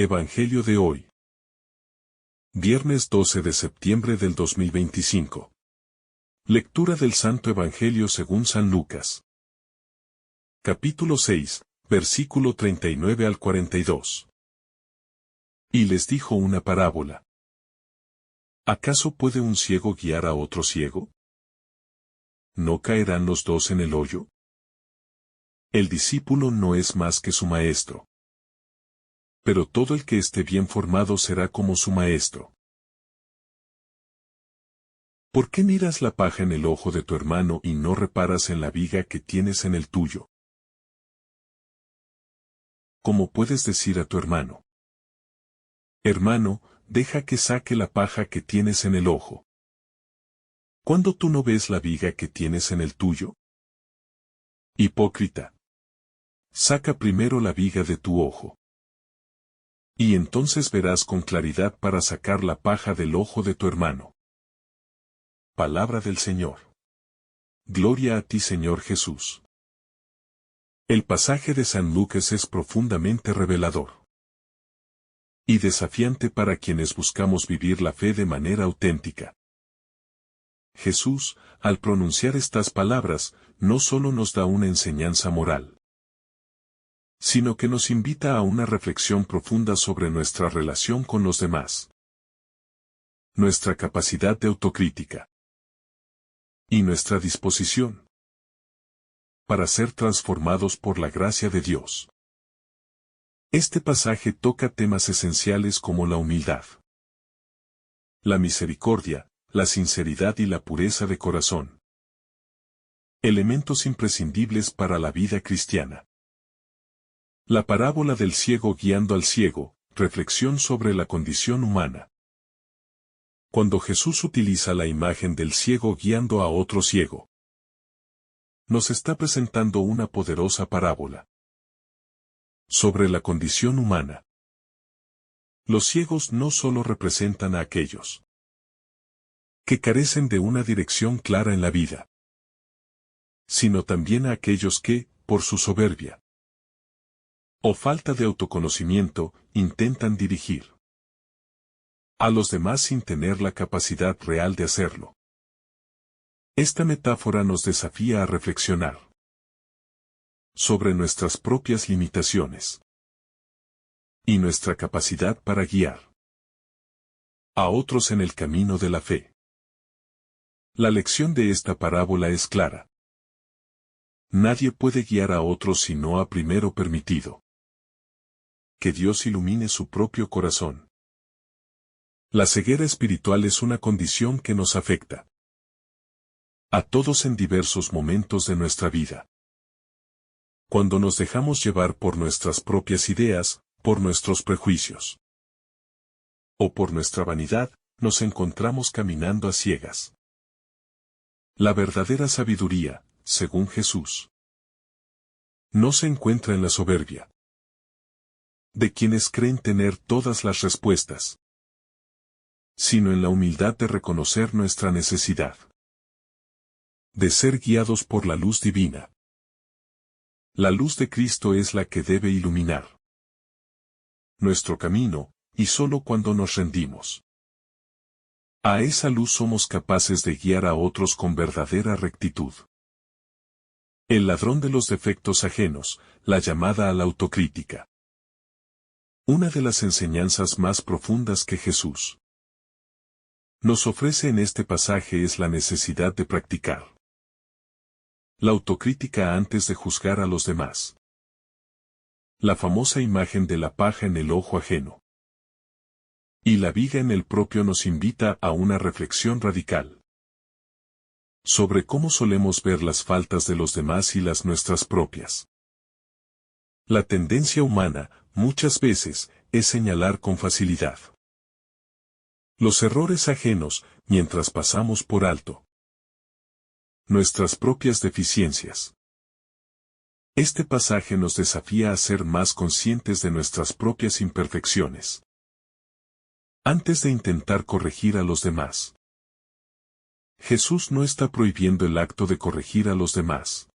Evangelio de hoy. Viernes 12 de septiembre del 2025. Lectura del Santo Evangelio según San Lucas. Capítulo 6, versículo 39 al 42. Y les dijo una parábola. ¿Acaso puede un ciego guiar a otro ciego? ¿No caerán los dos en el hoyo? El discípulo no es más que su maestro. Pero todo el que esté bien formado será como su maestro. ¿Por qué miras la paja en el ojo de tu hermano y no reparas en la viga que tienes en el tuyo? ¿Cómo puedes decir a tu hermano: Hermano, deja que saque la paja que tienes en el ojo, cuando tú no ves la viga que tienes en el tuyo? Hipócrita. Saca primero la viga de tu ojo, y entonces verás con claridad para sacar la paja del ojo de tu hermano. Palabra del Señor. Gloria a ti, Señor Jesús. El pasaje de San Lucas es profundamente revelador y desafiante para quienes buscamos vivir la fe de manera auténtica. Jesús, al pronunciar estas palabras, no solo nos da una enseñanza moral, sino que nos invita a una reflexión profunda sobre nuestra relación con los demás, nuestra capacidad de autocrítica y nuestra disposición para ser transformados por la gracia de Dios. Este pasaje toca temas esenciales como la humildad, la misericordia, la sinceridad y la pureza de corazón. Elementos imprescindibles para la vida cristiana. La parábola del ciego guiando al ciego, reflexión sobre la condición humana. Cuando Jesús utiliza la imagen del ciego guiando a otro ciego, nos está presentando una poderosa parábola sobre la condición humana. Los ciegos no solo representan a aquellos que carecen de una dirección clara en la vida, sino también a aquellos que, por su soberbia o falta de autoconocimiento, intentan dirigir a los demás sin tener la capacidad real de hacerlo. Esta metáfora nos desafía a reflexionar sobre nuestras propias limitaciones y nuestra capacidad para guiar a otros en el camino de la fe. La lección de esta parábola es clara. Nadie puede guiar a otros si no ha primero permitido que Dios ilumine su propio corazón. La ceguera espiritual es una condición que nos afecta a todos en diversos momentos de nuestra vida. Cuando nos dejamos llevar por nuestras propias ideas, por nuestros prejuicios o por nuestra vanidad, nos encontramos caminando a ciegas. La verdadera sabiduría, según Jesús, no se encuentra en la soberbia de quienes creen tener todas las respuestas, sino en la humildad de reconocer nuestra necesidad de ser guiados por la luz divina. La luz de Cristo es la que debe iluminar nuestro camino, y solo cuando nos rendimos a esa luz somos capaces de guiar a otros con verdadera rectitud. El ladrón de los defectos ajenos, la llamada a la autocrítica. Una de las enseñanzas más profundas que Jesús nos ofrece en este pasaje es la necesidad de practicar la autocrítica antes de juzgar a los demás. La famosa imagen de la paja en el ojo ajeno y la viga en el propio nos invita a una reflexión radical sobre cómo solemos ver las faltas de los demás y las nuestras propias. La tendencia humana, muchas veces, es señalar con facilidad los errores ajenos, mientras pasamos por alto nuestras propias deficiencias. Este pasaje nos desafía a ser más conscientes de nuestras propias imperfecciones antes de intentar corregir a los demás. Jesús no está prohibiendo el acto de corregir a los demás,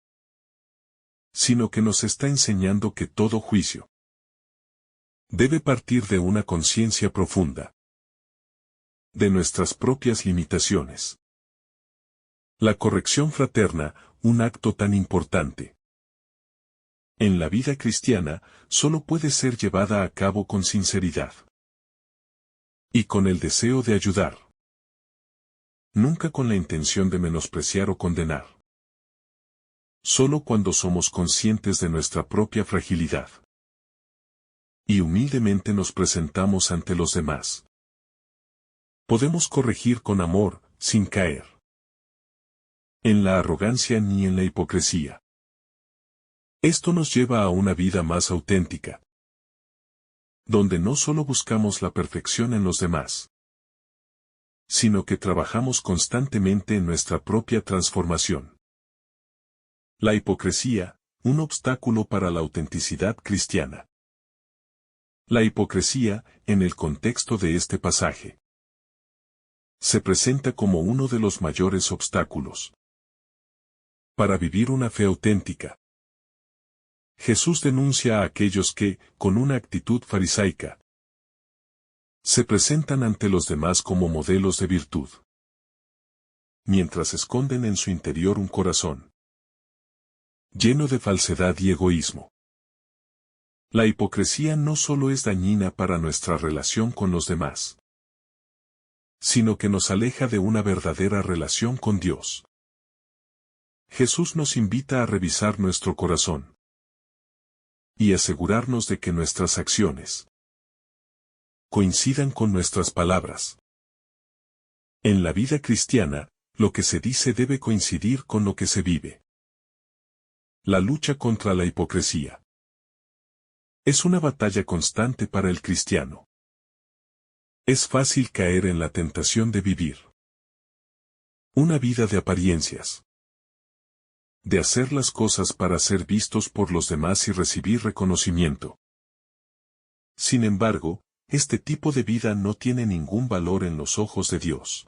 sino que nos está enseñando que todo juicio Debe partir de una conciencia profunda de nuestras propias limitaciones. La corrección fraterna, un acto tan importante en la vida cristiana, solo puede ser llevada a cabo con sinceridad y con el deseo de ayudar, nunca con la intención de menospreciar o condenar. Solo cuando somos conscientes de nuestra propia fragilidad y humildemente nos presentamos ante los demás, podemos corregir con amor, sin caer en la arrogancia ni en la hipocresía. Esto nos lleva a una vida más auténtica, donde no solo buscamos la perfección en los demás, sino que trabajamos constantemente en nuestra propia transformación. La hipocresía, un obstáculo para la autenticidad cristiana. La hipocresía, en el contexto de este pasaje, se presenta como uno de los mayores obstáculos para vivir una fe auténtica. Jesús denuncia a aquellos que, con una actitud farisaica, se presentan ante los demás como modelos de virtud, mientras esconden en su interior un corazón lleno de falsedad y egoísmo. La hipocresía no solo es dañina para nuestra relación con los demás, sino que nos aleja de una verdadera relación con Dios. Jesús nos invita a revisar nuestro corazón y asegurarnos de que nuestras acciones coincidan con nuestras palabras. En la vida cristiana, lo que se dice debe coincidir con lo que se vive. La lucha contra la hipocresía es una batalla constante para el cristiano. Es fácil caer en la tentación de vivir una vida de apariencias, de hacer las cosas para ser vistos por los demás y recibir reconocimiento. Sin embargo, este tipo de vida no tiene ningún valor en los ojos de Dios.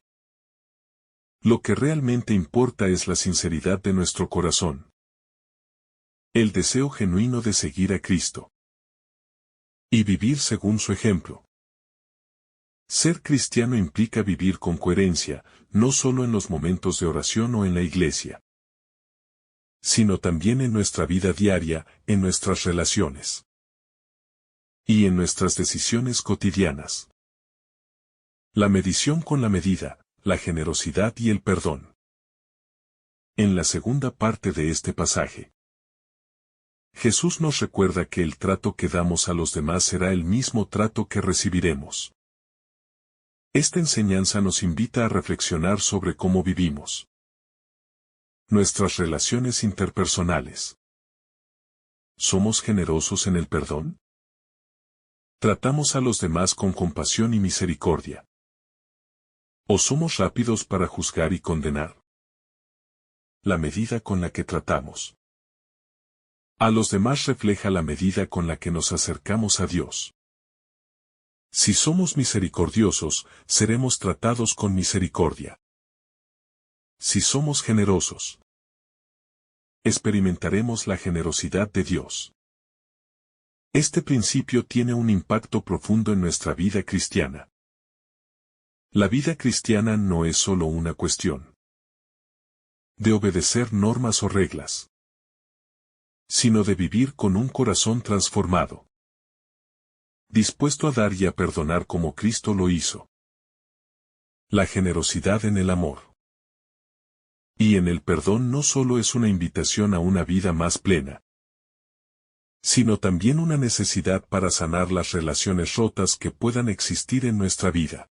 Lo que realmente importa es la sinceridad de nuestro corazón, el deseo genuino de seguir a Cristo y vivir según su ejemplo. Ser cristiano implica vivir con coherencia, no solo en los momentos de oración o en la iglesia, sino también en nuestra vida diaria, en nuestras relaciones y en nuestras decisiones cotidianas. La medición con la medida, la generosidad y el perdón. En la segunda parte de este pasaje, Jesús nos recuerda que el trato que damos a los demás será el mismo trato que recibiremos. Esta enseñanza nos invita a reflexionar sobre cómo vivimos nuestras relaciones interpersonales. ¿Somos generosos en el perdón? ¿Tratamos a los demás con compasión y misericordia? ¿O somos rápidos para juzgar y condenar? La medida con la que tratamos a los demás refleja la medida con la que nos acercamos a Dios. Si somos misericordiosos, seremos tratados con misericordia. Si somos generosos, experimentaremos la generosidad de Dios. Este principio tiene un impacto profundo en nuestra vida cristiana. La vida cristiana no es solo una cuestión de obedecer normas o reglas, sino de vivir con un corazón transformado, dispuesto a dar y a perdonar como Cristo lo hizo. La generosidad en el amor y en el perdón no solo es una invitación a una vida más plena, sino también una necesidad para sanar las relaciones rotas que puedan existir en nuestra vida.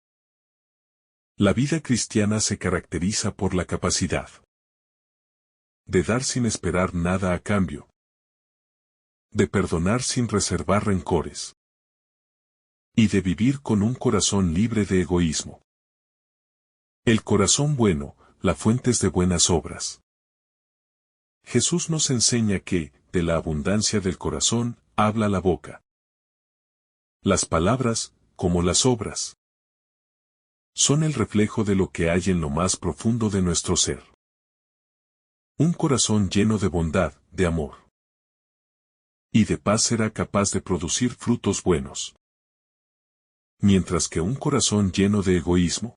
La vida cristiana se caracteriza por la capacidad de dar sin esperar nada a cambio, de perdonar sin reservar rencores, y de vivir con un corazón libre de egoísmo. El corazón bueno, la fuente de buenas obras. Jesús nos enseña que, de la abundancia del corazón, habla la boca. Las palabras, como las obras, son el reflejo de lo que hay en lo más profundo de nuestro ser. Un corazón lleno de bondad, de amor y de paz será capaz de producir frutos buenos. mientras que un corazón lleno de egoísmo,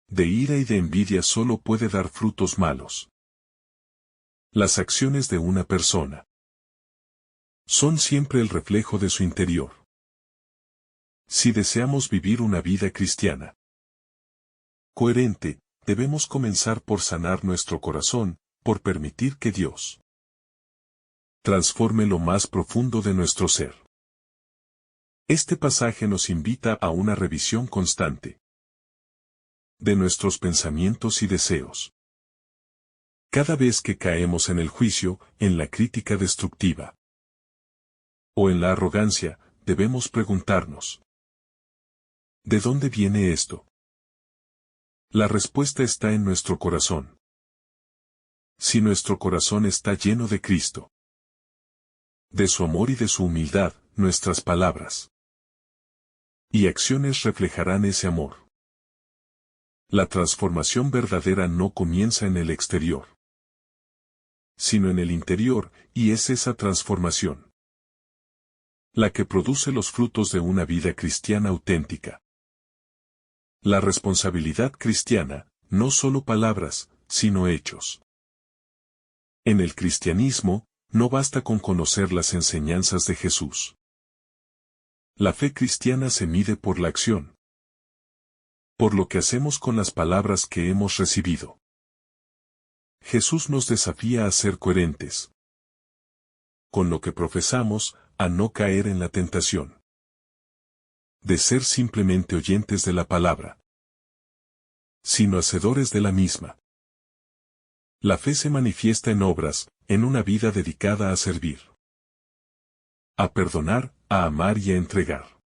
de ira y de envidia solo puede dar frutos malos. Las acciones de una persona son siempre el reflejo de su interior. Si deseamos vivir una vida cristiana coherente, debemos comenzar por sanar nuestro corazón, por permitir que Dios transforme lo más profundo de nuestro ser. Este pasaje nos invita a una revisión constante de nuestros pensamientos y deseos. Cada vez que caemos en el juicio, en la crítica destructiva o en la arrogancia, debemos preguntarnos: ¿de dónde viene esto? La respuesta está en nuestro corazón. Si nuestro corazón está lleno de Cristo, de su amor y de su humildad, nuestras palabras y acciones reflejarán ese amor. La transformación verdadera no comienza en el exterior, sino en el interior, y es esa transformación la que produce los frutos de una vida cristiana auténtica. La responsabilidad cristiana, no solo palabras, sino hechos. En el cristianismo, no basta con conocer las enseñanzas de Jesús. La fe cristiana se mide por la acción, por lo que hacemos con las palabras que hemos recibido. Jesús nos desafía a ser coherentes con lo que profesamos, a no caer en la tentación de ser simplemente oyentes de la palabra, sino hacedores de la misma. La fe se manifiesta en obras, en una vida dedicada a servir, a perdonar, a amar y a entregar.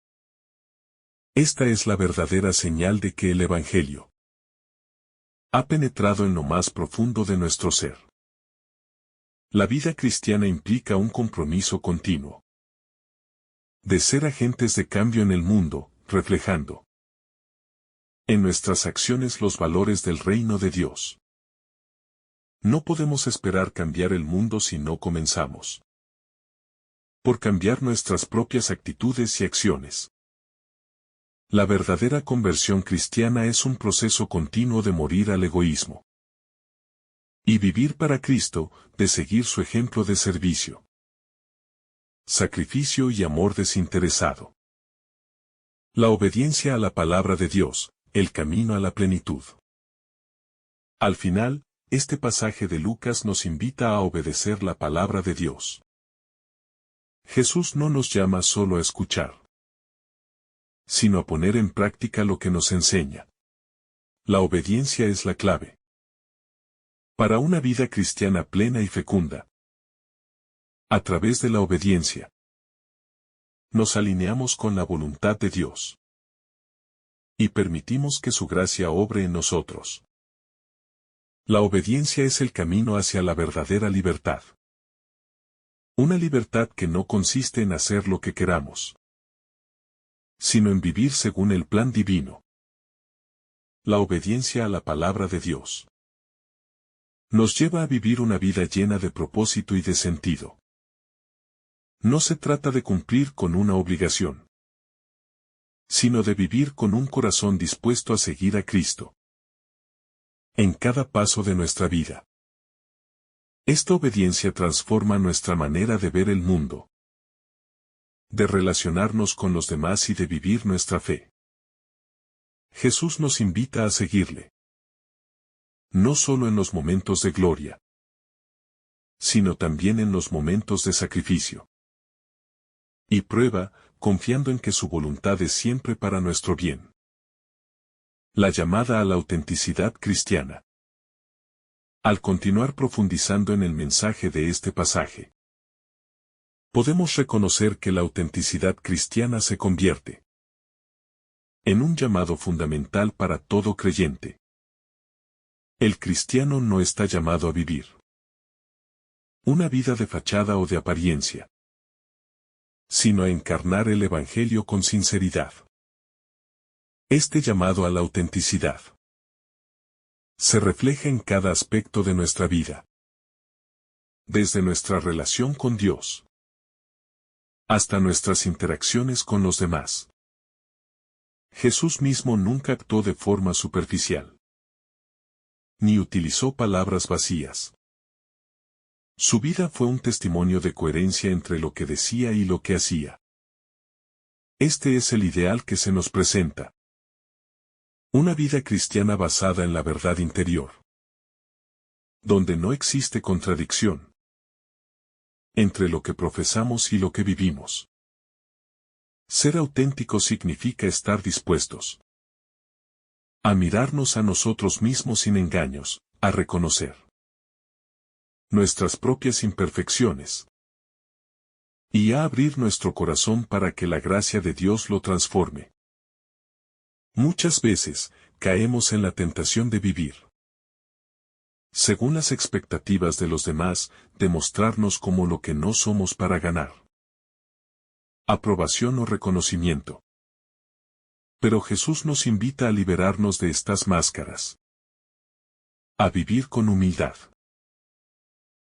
Esta es la verdadera señal de que el Evangelio ha penetrado en lo más profundo de nuestro ser. La vida cristiana implica un compromiso continuo de ser agentes de cambio en el mundo, reflejando en nuestras acciones los valores del reino de Dios. No podemos esperar cambiar el mundo si no comenzamos por cambiar nuestras propias actitudes y acciones. La verdadera conversión cristiana es un proceso continuo de morir al egoísmo y vivir para Cristo, de seguir su ejemplo de servicio, sacrificio y amor desinteresado. La obediencia a la palabra de Dios, el camino a la plenitud. Al final, este pasaje de Lucas nos invita a obedecer la palabra de Dios. Jesús no nos llama solo a escuchar, sino a poner en práctica lo que nos enseña. La obediencia es la clave para una vida cristiana plena y fecunda. A través de la obediencia, nos alineamos con la voluntad de Dios y permitimos que su gracia obre en nosotros. La obediencia es el camino hacia la verdadera libertad. Una libertad que no consiste en hacer lo que queramos, sino en vivir según el plan divino. La obediencia a la palabra de Dios nos lleva a vivir una vida llena de propósito y de sentido. No se trata de cumplir con una obligación, sino de vivir con un corazón dispuesto a seguir a Cristo en cada paso de nuestra vida. Esta obediencia transforma nuestra manera de ver el mundo, de relacionarnos con los demás y de vivir nuestra fe. Jesús nos invita a seguirle, no solo en los momentos de gloria, sino también en los momentos de sacrificio y prueba, confiando en que su voluntad es siempre para nuestro bien. La llamada a la autenticidad cristiana. Al continuar profundizando en el mensaje de este pasaje, podemos reconocer que la autenticidad cristiana se convierte en un llamado fundamental para todo creyente. El cristiano no está llamado a vivir una vida de fachada o de apariencia, sino a encarnar el Evangelio con sinceridad. Este llamado a la autenticidad se refleja en cada aspecto de nuestra vida, desde nuestra relación con Dios hasta nuestras interacciones con los demás. Jesús mismo nunca actuó de forma superficial, ni utilizó palabras vacías. Su vida fue un testimonio de coherencia entre lo que decía y lo que hacía. Este es el ideal que se nos presenta. Una vida cristiana basada en la verdad interior, donde no existe contradicción entre lo que profesamos y lo que vivimos. Ser auténtico significa estar dispuestos a mirarnos a nosotros mismos sin engaños, a reconocer nuestras propias imperfecciones y a abrir nuestro corazón para que la gracia de Dios lo transforme. Muchas veces, caemos en la tentación de vivir según las expectativas de los demás, de mostrarnos como lo que no somos para ganar aprobación o reconocimiento. Pero Jesús nos invita a liberarnos de estas máscaras, a vivir con humildad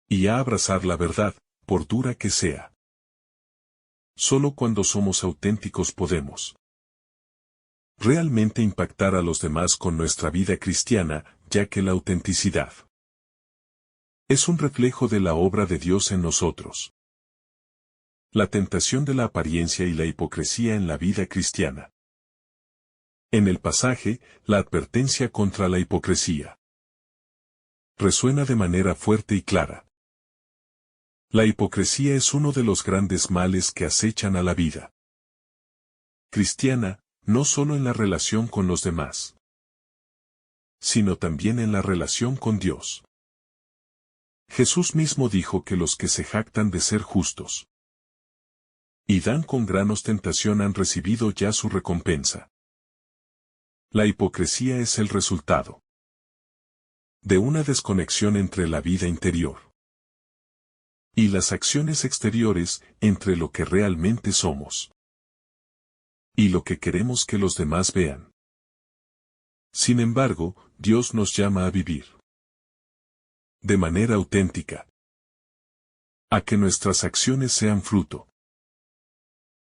y a abrazar la verdad, por dura que sea. Solo cuando somos auténticos podemos realmente impactar a los demás con nuestra vida cristiana, ya que la autenticidad es un reflejo de la obra de Dios en nosotros. La tentación de la apariencia y la hipocresía en la vida cristiana. En el pasaje, la advertencia contra la hipocresía resuena de manera fuerte y clara. La hipocresía es uno de los grandes males que acechan a la vida cristiana, no solo en la relación con los demás, sino también en la relación con Dios. Jesús mismo dijo que los que se jactan de ser justos y dan con gran ostentación han recibido ya su recompensa. La hipocresía es el resultado de una desconexión entre la vida interior y las acciones exteriores, entre lo que realmente somos y lo que queremos que los demás vean. Sin embargo, Dios nos llama a vivir de manera auténtica, a que nuestras acciones sean fruto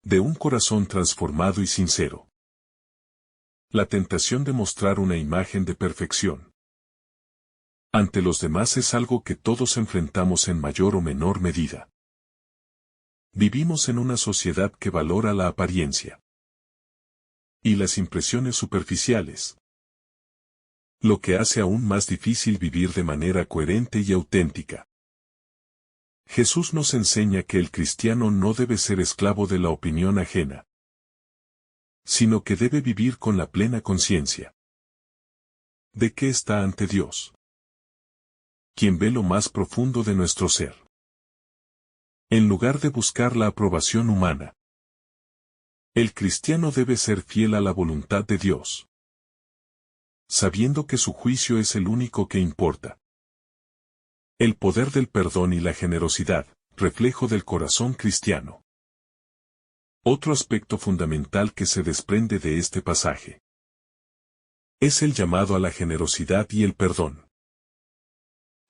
de un corazón transformado y sincero. La tentación de mostrar una imagen de perfección ante los demás es algo que todos enfrentamos en mayor o menor medida. Vivimos en una sociedad que valora la apariencia y las impresiones superficiales, lo que hace aún más difícil vivir de manera coherente y auténtica. Jesús nos enseña que el cristiano no debe ser esclavo de la opinión ajena, sino que debe vivir con la plena conciencia de que está ante Dios, quien ve lo más profundo de nuestro ser. En lugar de buscar la aprobación humana, el cristiano debe ser fiel a la voluntad de Dios, sabiendo que su juicio es el único que importa. El poder del perdón y la generosidad, reflejo del corazón cristiano. Otro aspecto fundamental que se desprende de este pasaje es el llamado a la generosidad y el perdón.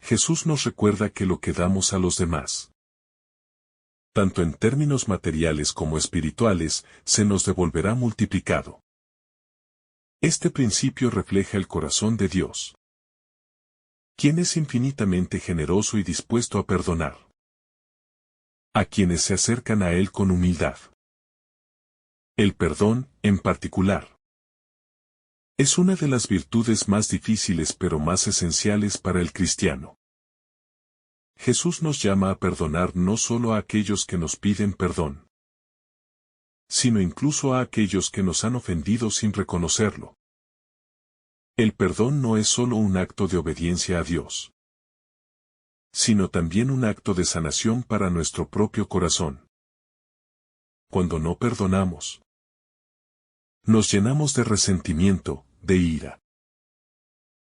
Jesús nos recuerda que lo que damos a los demás, tanto en términos materiales como espirituales, se nos devolverá multiplicado. Este principio refleja el corazón de Dios, quien es infinitamente generoso y dispuesto a perdonar a quienes se acercan a Él con humildad. El perdón, en particular, es una de las virtudes más difíciles pero más esenciales para el cristiano. Jesús nos llama a perdonar no solo a aquellos que nos piden perdón, sino incluso a aquellos que nos han ofendido sin reconocerlo. El perdón no es solo un acto de obediencia a Dios, sino también un acto de sanación para nuestro propio corazón. Cuando no perdonamos, nos llenamos de resentimiento, de ira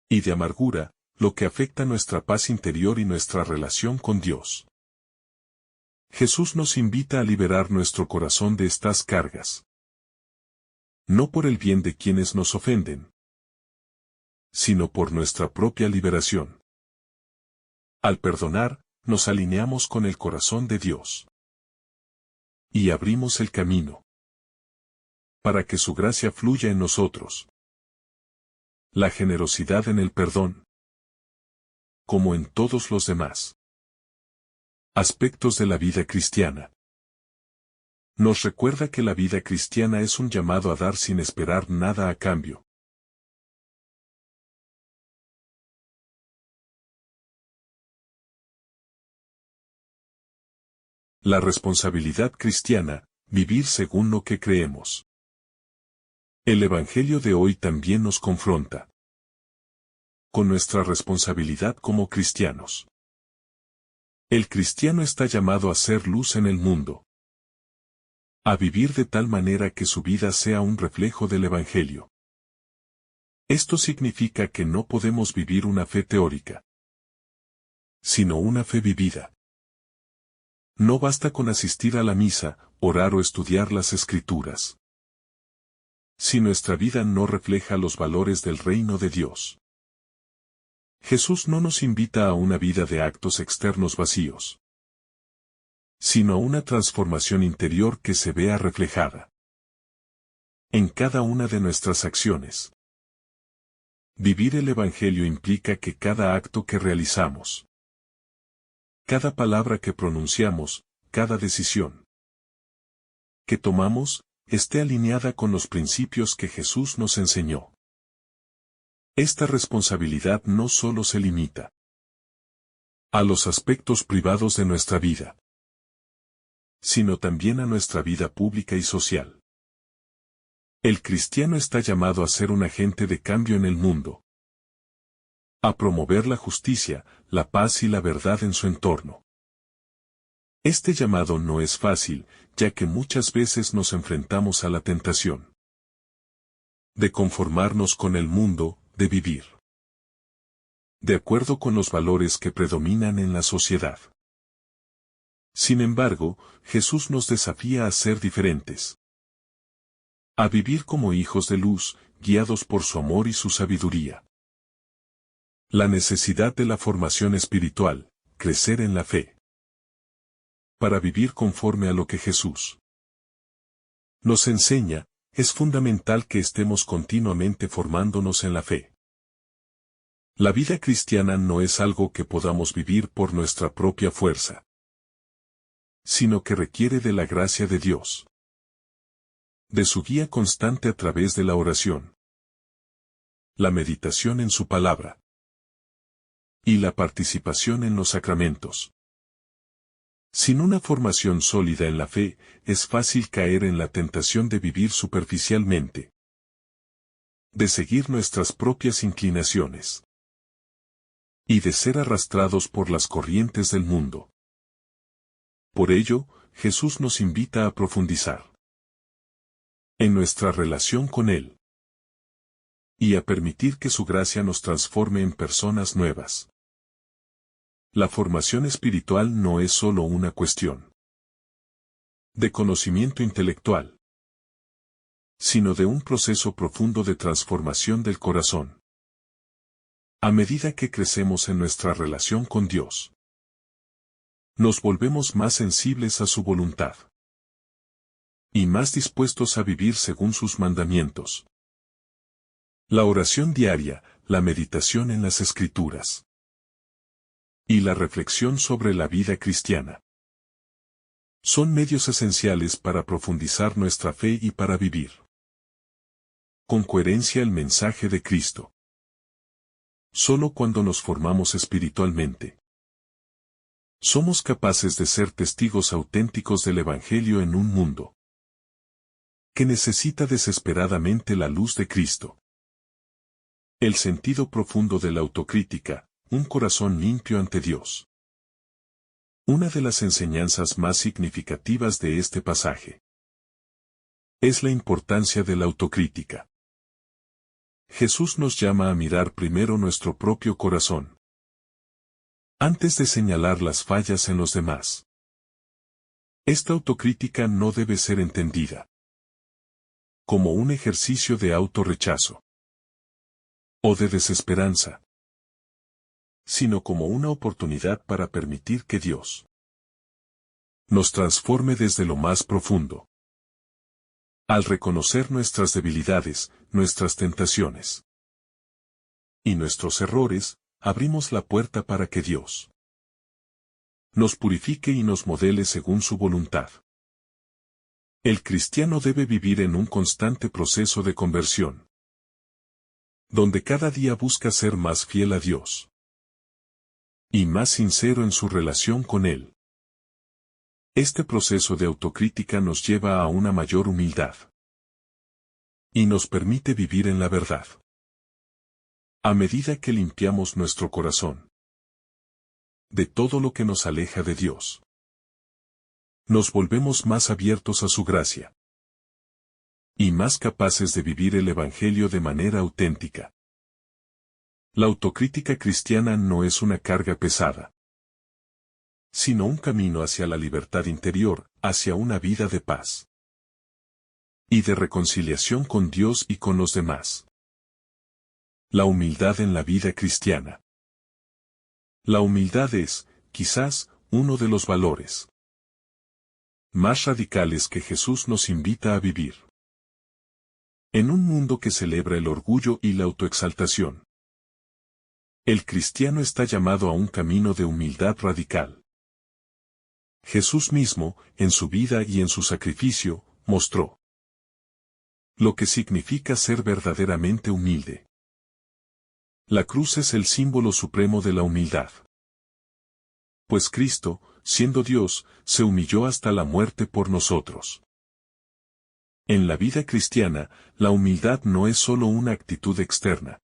y de amargura, lo que afecta nuestra paz interior y nuestra relación con Dios. Jesús nos invita a liberar nuestro corazón de estas cargas, no por el bien de quienes nos ofenden, sino por nuestra propia liberación. Al perdonar, nos alineamos con el corazón de Dios y abrimos el camino para que su gracia fluya en nosotros. La generosidad en el perdón, como en todos los demás aspectos de la vida cristiana. Nos recuerda que la vida cristiana es un llamado a dar sin esperar nada a cambio. La responsabilidad cristiana, vivir según lo que creemos. El Evangelio de hoy también nos confronta con nuestra responsabilidad como cristianos. El cristiano está llamado a ser luz en el mundo, a vivir de tal manera que su vida sea un reflejo del Evangelio. Esto significa que no podemos vivir una fe teórica, sino una fe vivida. No basta con asistir a la misa, orar o estudiar las Escrituras. Si nuestra vida no refleja los valores del reino de Dios. Jesús no nos invita a una vida de actos externos vacíos, sino a una transformación interior que se vea reflejada en cada una de nuestras acciones. Vivir el Evangelio implica que cada acto que realizamos, cada palabra que pronunciamos, cada decisión que tomamos, esté alineada con los principios que Jesús nos enseñó. Esta responsabilidad no solo se limita a los aspectos privados de nuestra vida, sino también a nuestra vida pública y social. El cristiano está llamado a ser un agente de cambio en el mundo, a promover la justicia, la paz y la verdad en su entorno. Este llamado no es fácil, ya que muchas veces nos enfrentamos a la tentación de conformarnos con el mundo, de vivir de acuerdo con los valores que predominan en la sociedad. Sin embargo, Jesús nos desafía a ser diferentes, a vivir como hijos de luz, guiados por su amor y su sabiduría. La necesidad de la formación espiritual, crecer en la fe, para vivir conforme a lo que Jesús nos enseña, es fundamental que estemos continuamente formándonos en la fe. La vida cristiana no es algo que podamos vivir por nuestra propia fuerza, sino que requiere de la gracia de Dios, de su guía constante a través de la oración, la meditación en su palabra y la participación en los sacramentos. Sin una formación sólida en la fe, es fácil caer en la tentación de vivir superficialmente, de seguir nuestras propias inclinaciones y de ser arrastrados por las corrientes del mundo. Por ello, Jesús nos invita a profundizar en nuestra relación con Él y a permitir que su gracia nos transforme en personas nuevas. La formación espiritual no es solo una cuestión de conocimiento intelectual, sino de un proceso profundo de transformación del corazón. A medida que crecemos en nuestra relación con Dios, nos volvemos más sensibles a su voluntad y más dispuestos a vivir según sus mandamientos. La oración diaria, la meditación en las Escrituras y la reflexión sobre la vida cristiana son medios esenciales para profundizar nuestra fe y para vivir con coherencia el mensaje de Cristo. Solo cuando nos formamos espiritualmente, somos capaces de ser testigos auténticos del Evangelio en un mundo que necesita desesperadamente la luz de Cristo. El sentido profundo de la autocrítica, un corazón limpio ante Dios. Una de las enseñanzas más significativas de este pasaje es la importancia de la autocrítica. Jesús nos llama a mirar primero nuestro propio corazón, antes de señalar las fallas en los demás. Esta autocrítica no debe ser entendida como un ejercicio de autorrechazo o de desesperanza, sino como una oportunidad para permitir que Dios nos transforme desde lo más profundo Al reconocer nuestras debilidades, nuestras tentaciones y nuestros errores, abrimos la puerta para que Dios nos purifique y nos modele según su voluntad. El cristiano debe vivir en un constante proceso de conversión, donde cada día busca ser más fiel a Dios y más sincero en su relación con Él. Este proceso de autocrítica nos lleva a una mayor humildad y nos permite vivir en la verdad. A medida que limpiamos nuestro corazón de todo lo que nos aleja de Dios, nos volvemos más abiertos a su gracia y más capaces de vivir el Evangelio de manera auténtica. La autocrítica cristiana no es una carga pesada, sino un camino hacia la libertad interior, hacia una vida de paz y de reconciliación con Dios y con los demás. La humildad en la vida cristiana. La humildad es, quizás, uno de los valores más radicales que Jesús nos invita a vivir. En un mundo que celebra el orgullo y la autoexaltación, el cristiano está llamado a un camino de humildad radical. Jesús mismo, en su vida y en su sacrificio, mostró lo que significa ser verdaderamente humilde. La cruz es el símbolo supremo de la humildad. Pues Cristo, siendo Dios, se humilló hasta la muerte por nosotros. En la vida cristiana, la humildad no es solo una actitud externa,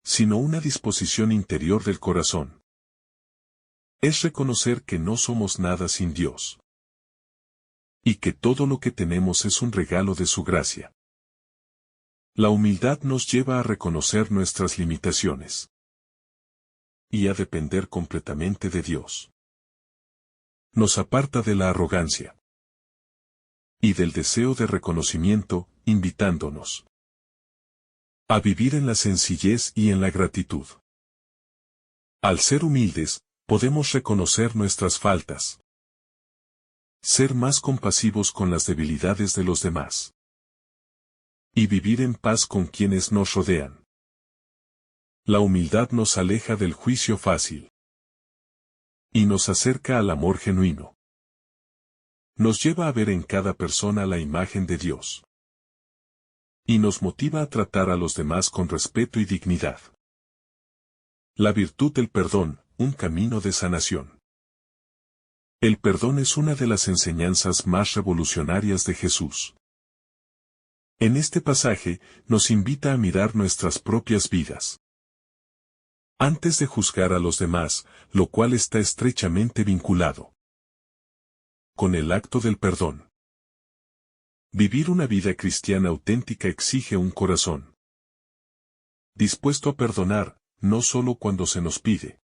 sino una disposición interior del corazón. Es reconocer que no somos nada sin Dios, y que todo lo que tenemos es un regalo de su gracia. La humildad nos lleva a reconocer nuestras limitaciones y a depender completamente de Dios. Nos aparta de la arrogancia y del deseo de reconocimiento, invitándonos a vivir en la sencillez y en la gratitud. Al ser humildes, podemos reconocer nuestras faltas, ser más compasivos con las debilidades de los demás y vivir en paz con quienes nos rodean. La humildad nos aleja del juicio fácil y nos acerca al amor genuino. Nos lleva a ver en cada persona la imagen de Dios y nos motiva a tratar a los demás con respeto y dignidad. La virtud del perdón, un camino de sanación. El perdón es una de las enseñanzas más revolucionarias de Jesús. En este pasaje, nos invita a mirar nuestras propias vidas antes de juzgar a los demás, lo cual está estrechamente vinculado con el acto del perdón. Vivir una vida cristiana auténtica exige un corazón dispuesto a perdonar, no solo cuando se nos pide,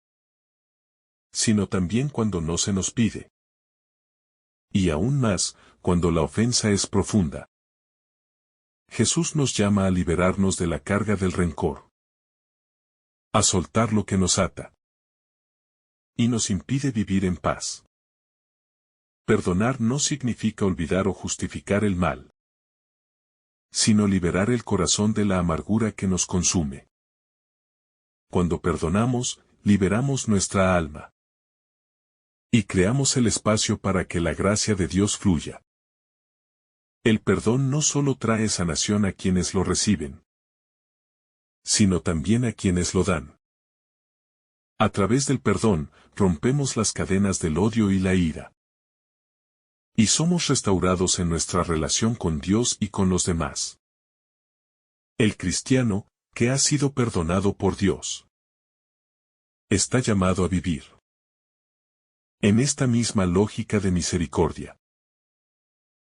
sino también cuando no se nos pide. Y aún más, cuando la ofensa es profunda. Jesús nos llama a liberarnos de la carga del rencor, a soltar lo que nos ata y nos impide vivir en paz. Perdonar no significa olvidar o justificar el mal, sino liberar el corazón de la amargura que nos consume. Cuando perdonamos, liberamos nuestra alma y creamos el espacio para que la gracia de Dios fluya. El perdón no solo trae sanación a quienes lo reciben, sino también a quienes lo dan. A través del perdón, rompemos las cadenas del odio y la ira. Y somos restaurados en nuestra relación con Dios y con los demás. El cristiano, que ha sido perdonado por Dios, está llamado a vivir en esta misma lógica de misericordia.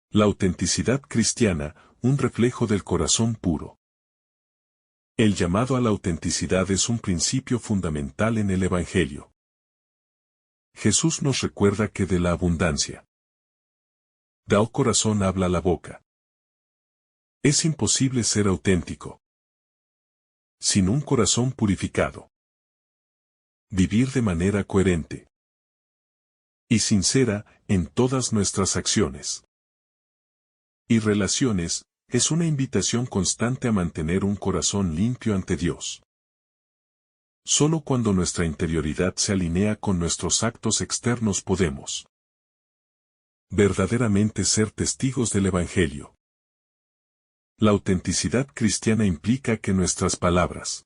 La autenticidad cristiana, un reflejo del corazón puro. El llamado a la autenticidad es un principio fundamental en el Evangelio. Jesús nos recuerda que de la abundancia del corazón habla la boca. Es imposible ser auténtico sin un corazón purificado. Vivir de manera coherente y sincera en todas nuestras acciones. Y relaciones, es una invitación constante a mantener un corazón limpio ante Dios. Solo cuando nuestra interioridad se alinea con nuestros actos externos podemos verdaderamente ser testigos del Evangelio. La autenticidad cristiana implica que nuestras palabras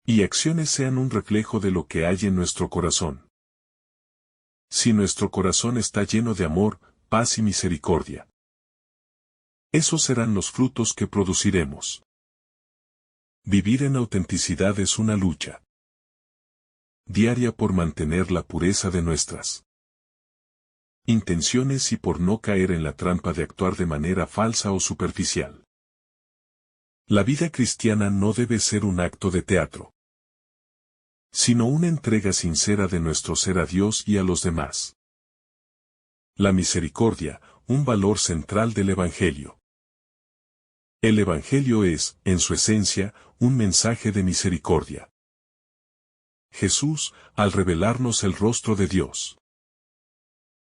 y acciones sean un reflejo de lo que hay en nuestro corazón. Si nuestro corazón está lleno de amor, paz y misericordia, esos serán los frutos que produciremos. Vivir en autenticidad es una lucha diaria por mantener la pureza de nuestras intenciones y por no caer en la trampa de actuar de manera falsa o superficial. La vida cristiana no debe ser un acto de teatro, sino una entrega sincera de nuestro ser a Dios y a los demás. La misericordia, un valor central del Evangelio. El Evangelio es, en su esencia, un mensaje de misericordia. Jesús, al revelarnos el rostro de Dios,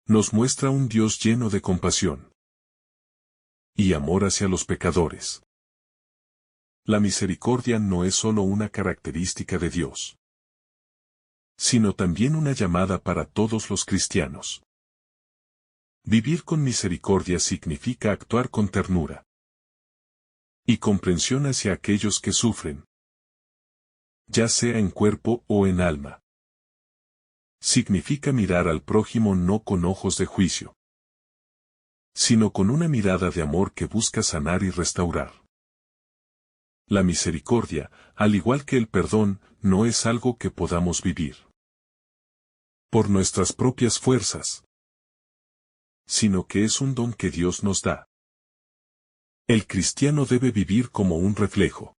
nos muestra un Dios lleno de compasión y amor hacia los pecadores. La misericordia no es solo una característica de Dios, sino también una llamada para todos los cristianos. Vivir con misericordia significa actuar con ternura y comprensión hacia aquellos que sufren, ya sea en cuerpo o en alma. Significa mirar al prójimo no con ojos de juicio, sino con una mirada de amor que busca sanar y restaurar. La misericordia, al igual que el perdón, no es algo que podamos vivir por nuestras propias fuerzas, sino que es un don que Dios nos da. El cristiano debe vivir como un reflejo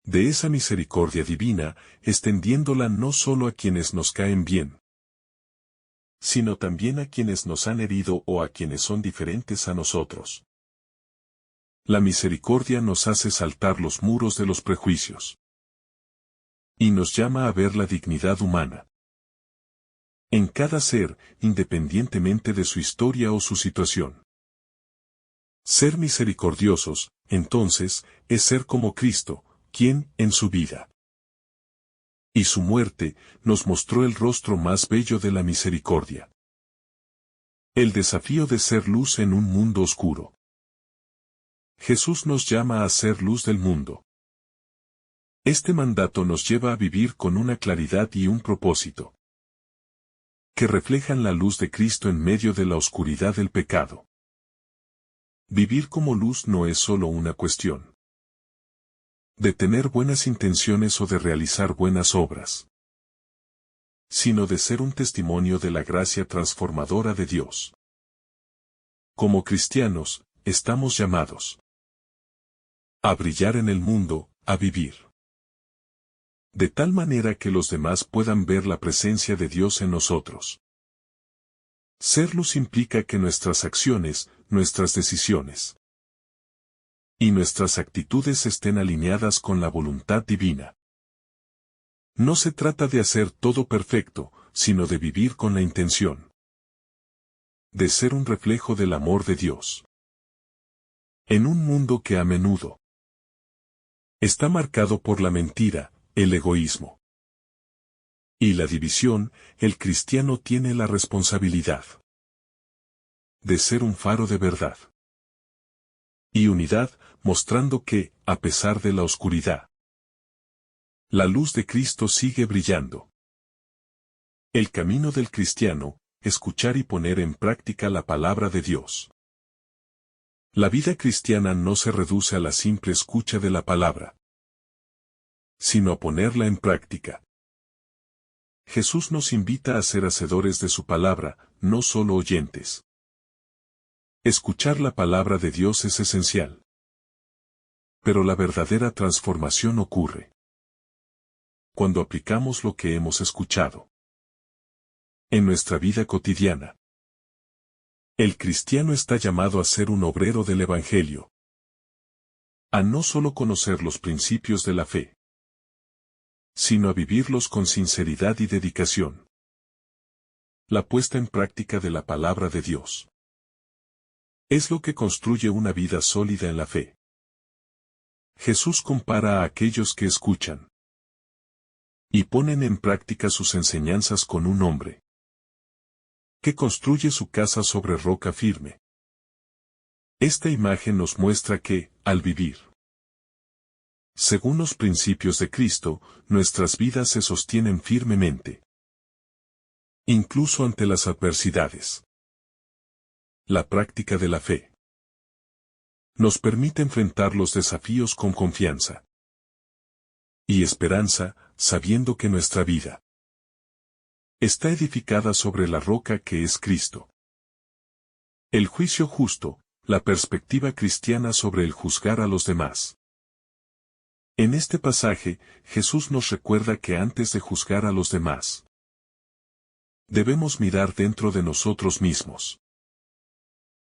de esa misericordia divina, extendiéndola no solo a quienes nos caen bien, sino también a quienes nos han herido o a quienes son diferentes a nosotros. La misericordia nos hace saltar los muros de los prejuicios y nos llama a ver la dignidad humana en cada ser, independientemente de su historia o su situación. Ser misericordiosos, entonces, es ser como Cristo, quien, en su vida y su muerte, nos mostró el rostro más bello de la misericordia. El desafío de ser luz en un mundo oscuro. Jesús nos llama a ser luz del mundo. Este mandato nos lleva a vivir con una claridad y un propósito que reflejan la luz de Cristo en medio de la oscuridad del pecado. Vivir como luz no es solo una cuestión de tener buenas intenciones o de realizar buenas obras, sino de ser un testimonio de la gracia transformadora de Dios. Como cristianos, estamos llamados a brillar en el mundo, a vivir de tal manera que los demás puedan ver la presencia de Dios en nosotros. Ser luz implica que nuestras acciones, nuestras decisiones y nuestras actitudes estén alineadas con la voluntad divina. No se trata de hacer todo perfecto, sino de vivir con la intención de ser un reflejo del amor de Dios. En un mundo que a menudo está marcado por la mentira, el egoísmo y la división, el cristiano tiene la responsabilidad de ser un faro de verdad y unidad, mostrando que, a pesar de la oscuridad, la luz de Cristo sigue brillando. El camino del cristiano, escuchar y poner en práctica la palabra de Dios. La vida cristiana no se reduce a la simple escucha de la palabra, sino a ponerla en práctica. Jesús nos invita a ser hacedores de su palabra, no solo oyentes. Escuchar la palabra de Dios es esencial. Pero la verdadera transformación ocurre cuando aplicamos lo que hemos escuchado en nuestra vida cotidiana. El cristiano está llamado a ser un obrero del Evangelio, a no solo conocer los principios de la fe, sino a vivirlos con sinceridad y dedicación. La puesta en práctica de la palabra de Dios Es lo que construye una vida sólida en la fe. Jesús compara a aquellos que escuchan y ponen en práctica sus enseñanzas con un hombre que construye su casa sobre roca firme. Esta imagen nos muestra que, al vivir según los principios de Cristo, nuestras vidas se sostienen firmemente, incluso ante las adversidades. La práctica de la fe nos permite enfrentar los desafíos con confianza y esperanza, sabiendo que nuestra vida está edificada sobre la roca que es Cristo. El juicio justo, la perspectiva cristiana sobre el juzgar a los demás. En este pasaje, Jesús nos recuerda que antes de juzgar a los demás, debemos mirar dentro de nosotros mismos.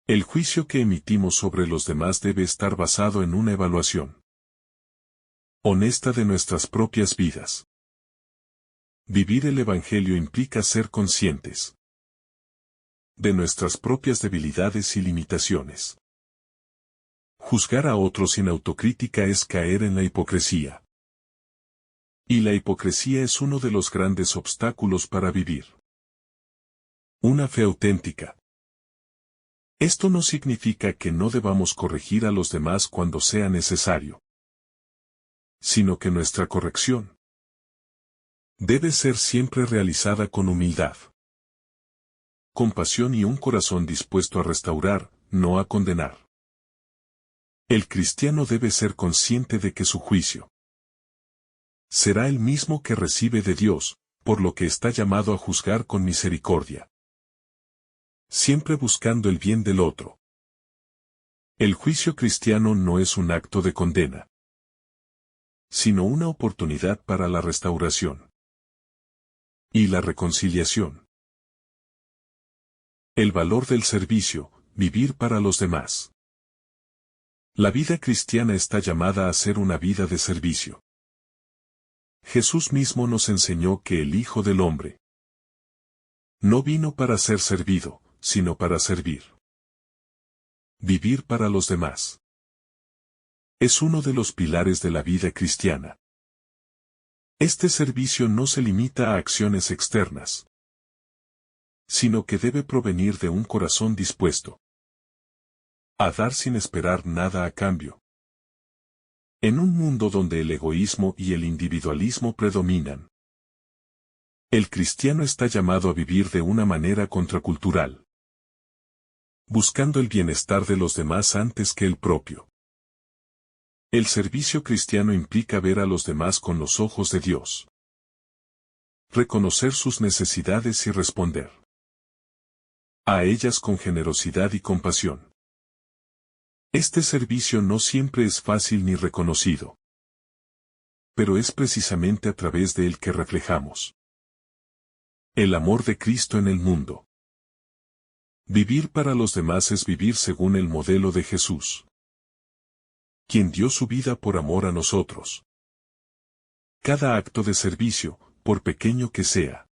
El juicio que emitimos sobre los demás debe estar basado en una evaluación honesta de nuestras propias vidas. Vivir el Evangelio implica ser conscientes de nuestras propias debilidades y limitaciones. Juzgar a otros sin autocrítica es caer en la hipocresía. Y la hipocresía es uno de los grandes obstáculos para vivir una fe auténtica. Esto no significa que no debamos corregir a los demás cuando sea necesario, sino que nuestra corrección debe ser siempre realizada con humildad, compasión y un corazón dispuesto a restaurar, no a condenar. El cristiano debe ser consciente de que su juicio será el mismo que recibe de Dios, por lo que está llamado a juzgar con misericordia, siempre buscando el bien del otro. El juicio cristiano no es un acto de condena, sino una oportunidad para la restauración y la reconciliación. El valor del servicio, vivir para los demás. La vida cristiana está llamada a ser una vida de servicio. Jesús mismo nos enseñó que el Hijo del Hombre no vino para ser servido, sino para servir. Vivir para los demás es uno de los pilares de la vida cristiana. Este servicio no se limita a acciones externas, sino que debe provenir de un corazón dispuesto a dar sin esperar nada a cambio. En un mundo donde el egoísmo y el individualismo predominan, el cristiano está llamado a vivir de una manera contracultural, buscando el bienestar de los demás antes que el propio. El servicio cristiano implica ver a los demás con los ojos de Dios, reconocer sus necesidades y responder a ellas con generosidad y compasión. Este servicio no siempre es fácil ni reconocido, pero es precisamente a través de él que reflejamos el amor de Cristo en el mundo. Vivir para los demás es vivir según el modelo de Jesús, quien dio su vida por amor a nosotros. Cada acto de servicio, por pequeño que sea,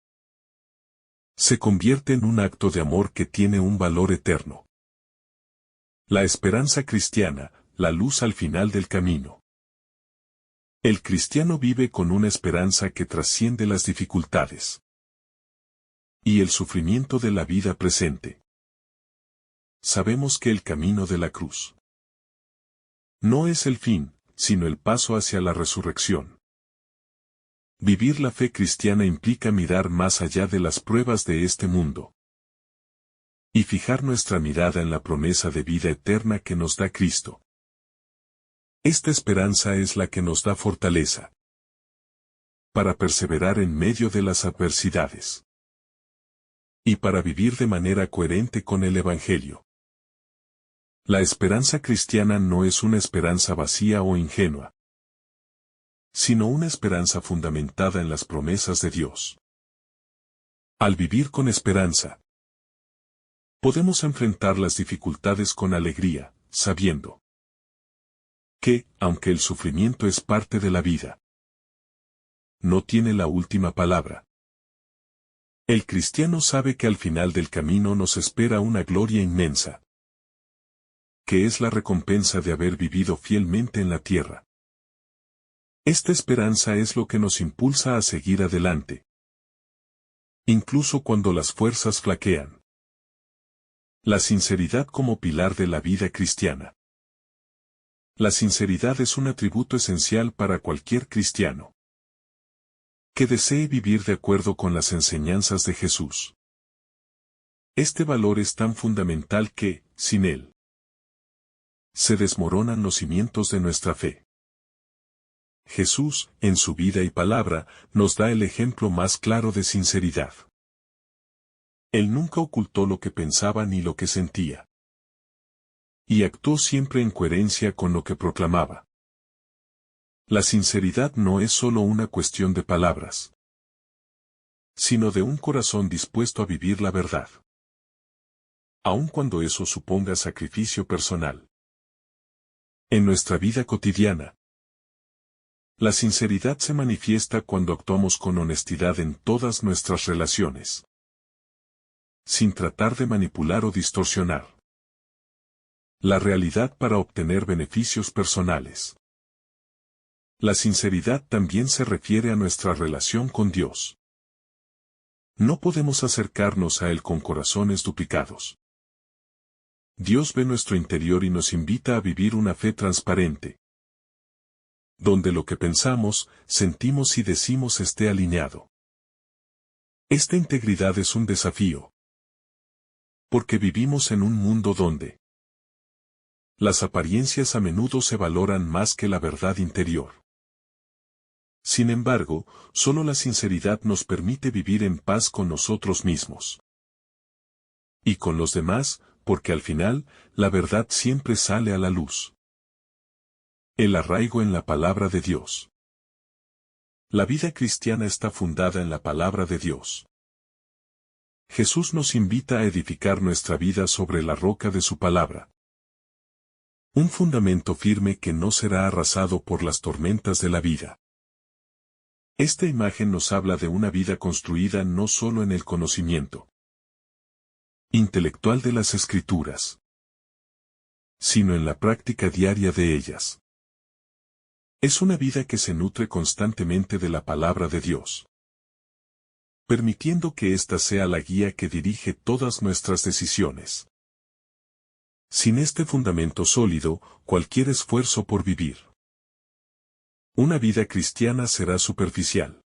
se convierte en un acto de amor que tiene un valor eterno. La esperanza cristiana, la luz al final del camino. El cristiano vive con una esperanza que trasciende las dificultades y el sufrimiento de la vida presente. Sabemos que el camino de la cruz no es el fin, sino el paso hacia la resurrección. Vivir la fe cristiana implica mirar más allá de las pruebas de este mundo y fijar nuestra mirada en la promesa de vida eterna que nos da Cristo. Esta esperanza es la que nos da fortaleza para perseverar en medio de las adversidades y para vivir de manera coherente con el Evangelio. La esperanza cristiana no es una esperanza vacía o ingenua, sino una esperanza fundamentada en las promesas de Dios. Al vivir con esperanza, podemos enfrentar las dificultades con alegría, sabiendo que, aunque el sufrimiento es parte de la vida, no tiene la última palabra. El cristiano sabe que al final del camino nos espera una gloria inmensa, que es la recompensa de haber vivido fielmente en la tierra. Esta esperanza es lo que nos impulsa a seguir adelante, incluso cuando las fuerzas flaquean. La sinceridad como pilar de la vida cristiana. La sinceridad es un atributo esencial para cualquier cristiano que desee vivir de acuerdo con las enseñanzas de Jesús. Este valor es tan fundamental que, sin él, se desmoronan los cimientos de nuestra fe. Jesús, en su vida y palabra, nos da el ejemplo más claro de sinceridad. Él nunca ocultó lo que pensaba ni lo que sentía. Y actuó siempre en coherencia con lo que proclamaba. La sinceridad no es solo una cuestión de palabras, sino de un corazón dispuesto a vivir la verdad, aun cuando eso suponga sacrificio personal. En nuestra vida cotidiana, la sinceridad se manifiesta cuando actuamos con honestidad en todas nuestras relaciones, sin tratar de manipular o distorsionar la realidad para obtener beneficios personales. La sinceridad también se refiere a nuestra relación con Dios. No podemos acercarnos a Él con corazones duplicados. Dios ve nuestro interior y nos invita a vivir una fe transparente, donde lo que pensamos, sentimos y decimos esté alineado. Esta integridad es un desafío, porque vivimos en un mundo donde las apariencias a menudo se valoran más que la verdad interior. Sin embargo, solo la sinceridad nos permite vivir en paz con nosotros mismos y con los demás, porque al final, la verdad siempre sale a la luz. El arraigo en la palabra de Dios. La vida cristiana está fundada en la palabra de Dios. Jesús nos invita a edificar nuestra vida sobre la roca de su palabra. Un fundamento firme que no será arrasado por las tormentas de la vida. Esta imagen nos habla de una vida construida no solo en el conocimiento intelectual de las Escrituras, sino en la práctica diaria de ellas. Es una vida que se nutre constantemente de la palabra de Dios, permitiendo que ésta sea la guía que dirige todas nuestras decisiones. Sin este fundamento sólido, cualquier esfuerzo por vivir una vida cristiana será superficial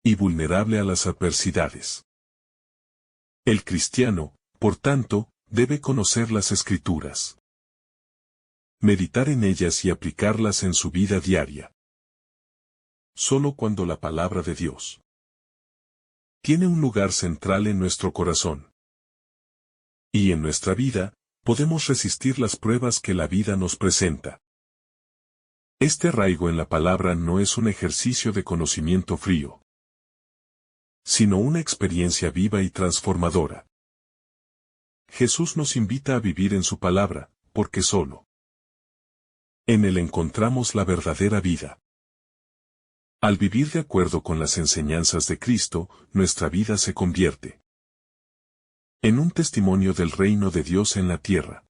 y vulnerable a las adversidades. El cristiano, por tanto, debe conocer las Escrituras, meditar en ellas y aplicarlas en su vida diaria. Solo cuando la palabra de Dios tiene un lugar central en nuestro corazón y en nuestra vida, podemos resistir las pruebas que la vida nos presenta. Este arraigo en la palabra no es un ejercicio de conocimiento frío, sino una experiencia viva y transformadora. Jesús nos invita a vivir en su palabra, porque solo en Él encontramos la verdadera vida. Al vivir de acuerdo con las enseñanzas de Cristo, nuestra vida se convierte en un testimonio del reino de Dios en la tierra.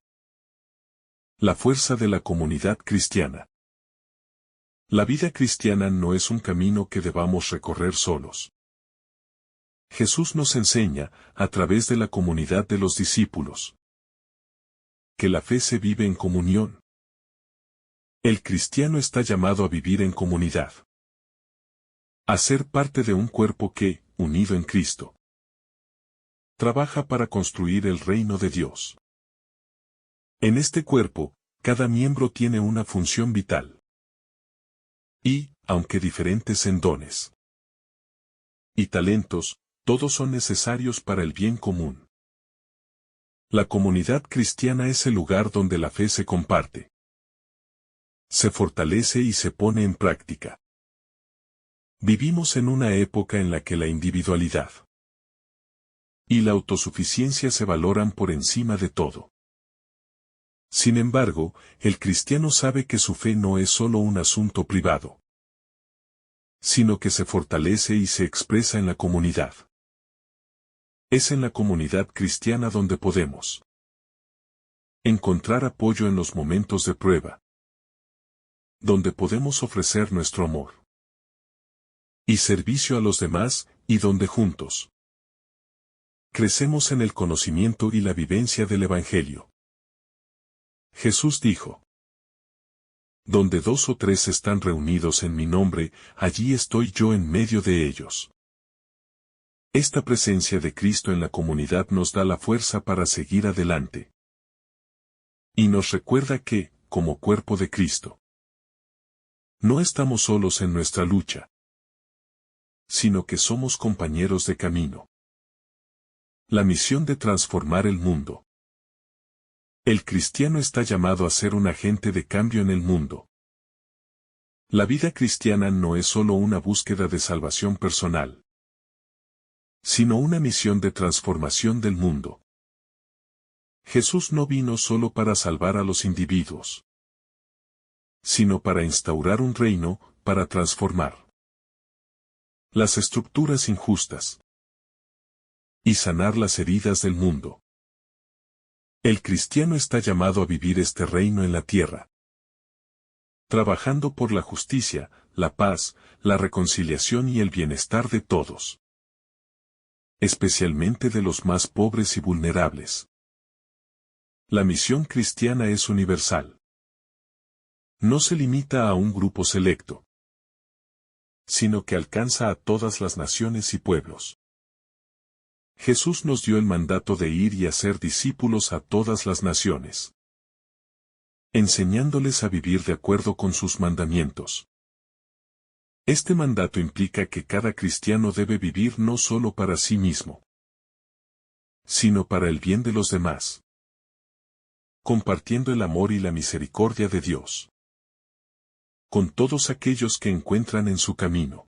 La fuerza de la comunidad cristiana. La vida cristiana no es un camino que debamos recorrer solos. Jesús nos enseña, a través de la comunidad de los discípulos, que la fe se vive en comunión. El cristiano está llamado a vivir en comunidad, a ser parte de un cuerpo que, unido en Cristo, trabaja para construir el reino de Dios. En este cuerpo, cada miembro tiene una función vital. Y, aunque diferentes en dones y talentos, todos son necesarios para el bien común. La comunidad cristiana es el lugar donde la fe se comparte, se fortalece y se pone en práctica. Vivimos en una época en la que la individualidad y la autosuficiencia se valoran por encima de todo. Sin embargo, el cristiano sabe que su fe no es solo un asunto privado, sino que se fortalece y se expresa en la comunidad. Es en la comunidad cristiana donde podemos Encontrar apoyo en los momentos de prueba, donde podemos ofrecer nuestro amor y servicio a los demás, y donde juntos crecemos en el conocimiento y la vivencia del Evangelio. Jesús dijo: donde 2 o 3 están reunidos en mi nombre, allí estoy yo en medio de ellos. Esta presencia de Cristo en la comunidad nos da la fuerza para seguir adelante. Y nos recuerda que, como cuerpo de Cristo, no estamos solos en nuestra lucha, sino que somos compañeros de camino. La misión de transformar el mundo. El cristiano está llamado a ser un agente de cambio en el mundo. La vida cristiana no es solo una búsqueda de salvación personal, sino una misión de transformación del mundo. Jesús no vino solo para salvar a los individuos, sino para instaurar un reino, para transformar las estructuras injustas y sanar las heridas del mundo. El cristiano está llamado a vivir este reino en la tierra, trabajando por la justicia, la paz, la reconciliación y el bienestar de todos, especialmente de los más pobres y vulnerables. La misión cristiana es universal. No se limita a un grupo selecto, sino que alcanza a todas las naciones y pueblos. Jesús nos dio el mandato de ir y hacer discípulos a todas las naciones, enseñándoles a vivir de acuerdo con sus mandamientos. Este mandato implica que cada cristiano debe vivir no solo para sí mismo, sino para el bien de los demás, compartiendo el amor y la misericordia de Dios con todos aquellos que encuentran en su camino.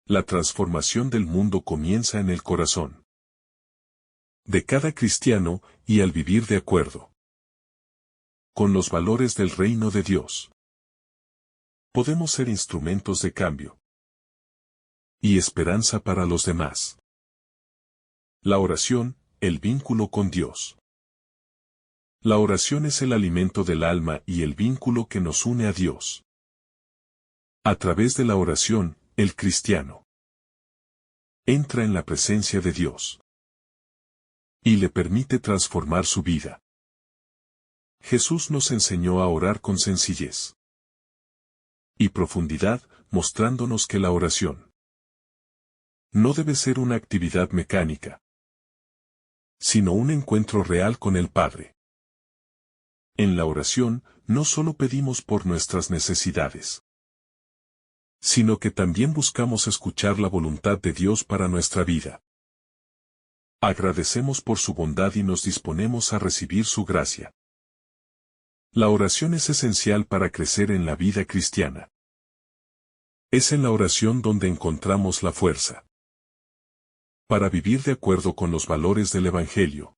La transformación del mundo comienza en el corazón de cada cristiano, y al vivir de acuerdo con los valores del reino de Dios, podemos ser instrumentos de cambio y esperanza para los demás. La oración, el vínculo con Dios. La oración es el alimento del alma y el vínculo que nos une a Dios. A través de la oración, el cristiano entra en la presencia de Dios y le permite transformar su vida. Jesús nos enseñó a orar con sencillez y profundidad, mostrándonos que la oración no debe ser una actividad mecánica, sino un encuentro real con el Padre. En la oración, no solo pedimos por nuestras necesidades, sino que también buscamos escuchar la voluntad de Dios para nuestra vida. Agradecemos por su bondad y nos disponemos a recibir su gracia. La oración es esencial para crecer en la vida cristiana. Es en la oración donde encontramos la fuerza para vivir de acuerdo con los valores del Evangelio,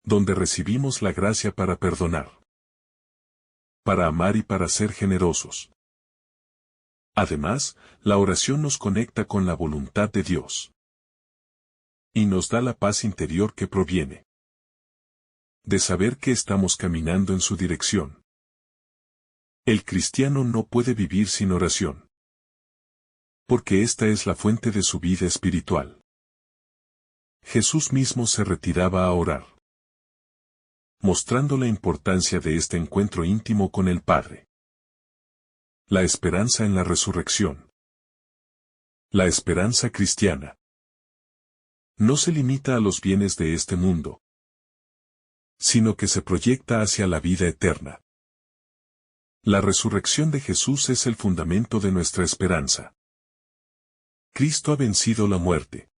donde recibimos la gracia para perdonar, para amar y para ser generosos. Además, la oración nos conecta con la voluntad de Dios y nos da la paz interior que proviene de saber que estamos caminando en su dirección. El cristiano no puede vivir sin oración, porque esta es la fuente de su vida espiritual. Jesús mismo se retiraba a orar, mostrando la importancia de este encuentro íntimo con el Padre. La esperanza en la resurrección. La esperanza cristiana no se limita a los bienes de este mundo, sino que se proyecta hacia la vida eterna. La resurrección de Jesús es el fundamento de nuestra esperanza. Cristo ha vencido la muerte,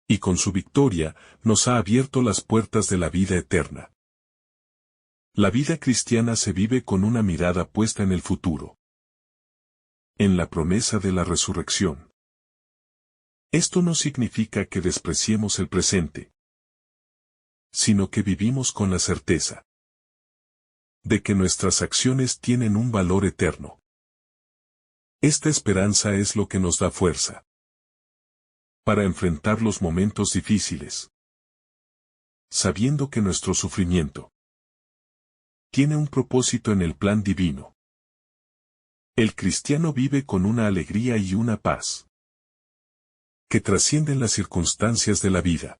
y con su victoria nos ha abierto las puertas de la vida eterna. La vida cristiana se vive con una mirada puesta en el futuro, en la promesa de la resurrección. Esto no significa que despreciemos el presente, sino que vivimos con la certeza de que nuestras acciones tienen un valor eterno. Esta esperanza es lo que nos da fuerza para enfrentar los momentos difíciles, sabiendo que nuestro sufrimiento tiene un propósito en el plan divino. El cristiano vive con una alegría y una paz que trascienden las circunstancias de la vida,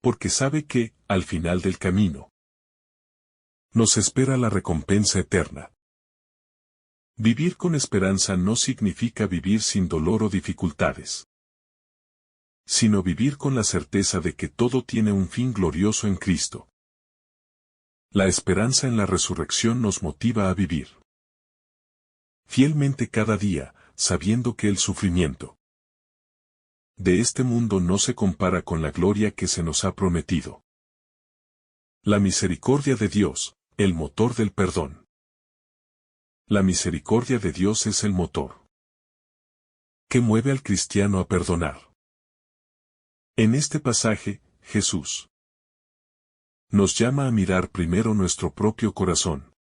porque sabe que, al final del camino, nos espera la recompensa eterna. Vivir con esperanza no significa vivir sin dolor o dificultades, sino vivir con la certeza de que todo tiene un fin glorioso en Cristo. La esperanza en la resurrección nos motiva a vivir fielmente cada día, sabiendo que el sufrimiento de este mundo no se compara con la gloria que se nos ha prometido. La misericordia de Dios, el motor del perdón. La misericordia de Dios es el motor que mueve al cristiano a perdonar. En este pasaje, Jesús nos llama a mirar primero nuestro propio corazón,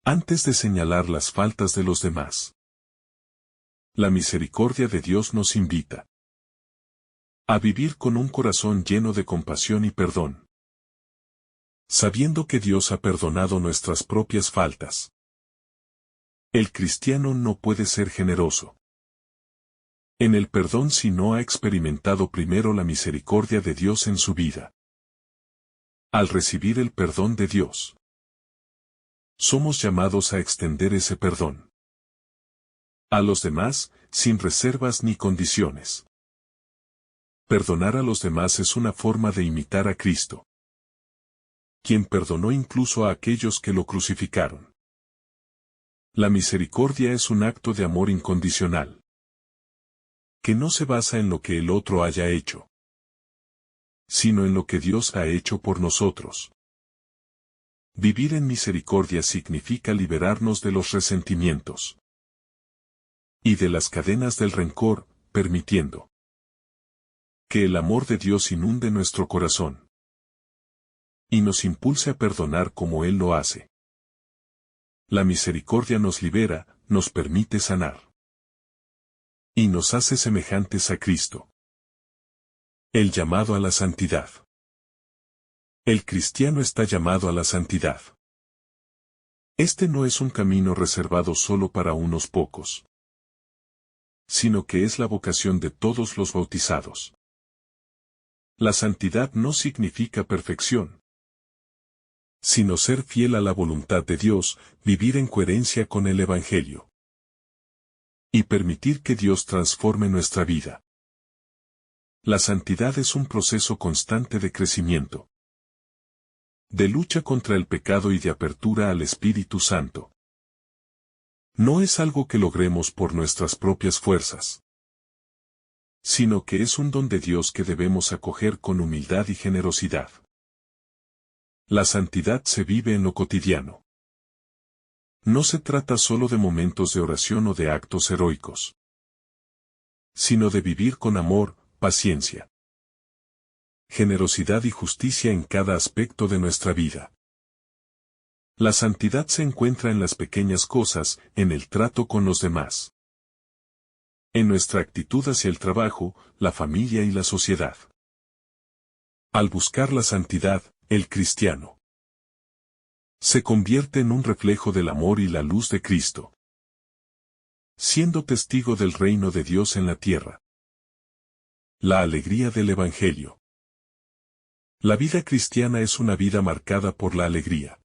antes de señalar las faltas de los demás. La misericordia de Dios nos invita a vivir con un corazón lleno de compasión y perdón, sabiendo que Dios ha perdonado nuestras propias faltas. El cristiano no puede ser generoso en el perdón si no ha experimentado primero la misericordia de Dios en su vida. Al recibir el perdón de Dios, somos llamados a extender ese perdón a los demás, sin reservas ni condiciones. Perdonar a los demás es una forma de imitar a Cristo, quien perdonó incluso a aquellos que lo crucificaron. La misericordia es un acto de amor incondicional, que no se basa en lo que el otro haya hecho, sino en lo que Dios ha hecho por nosotros. Vivir en misericordia significa liberarnos de los resentimientos y de las cadenas del rencor, permitiendo que el amor de Dios inunde nuestro corazón y nos impulse a perdonar como Él lo hace. La misericordia nos libera, nos permite sanar y nos hace semejantes a Cristo. El llamado a la santidad. El cristiano está llamado a la santidad. Este no es un camino reservado solo para unos pocos, sino que es la vocación de todos los bautizados. La santidad no significa perfección, sino ser fiel a la voluntad de Dios, vivir en coherencia con el Evangelio y permitir que Dios transforme nuestra vida. La santidad es un proceso constante de crecimiento, de lucha contra el pecado y de apertura al Espíritu Santo. No es algo que logremos por nuestras propias fuerzas, sino que es un don de Dios que debemos acoger con humildad y generosidad. La santidad se vive en lo cotidiano. No se trata solo de momentos de oración o de actos heroicos, sino de vivir con amor, paciencia, generosidad y justicia en cada aspecto de nuestra vida. La santidad se encuentra en las pequeñas cosas, en el trato con los demás, en nuestra actitud hacia el trabajo, la familia y la sociedad. Al buscar la santidad, el cristiano se convierte en un reflejo del amor y la luz de Cristo, siendo testigo del reino de Dios en la tierra. La alegría del Evangelio. La vida cristiana es una vida marcada por la alegría.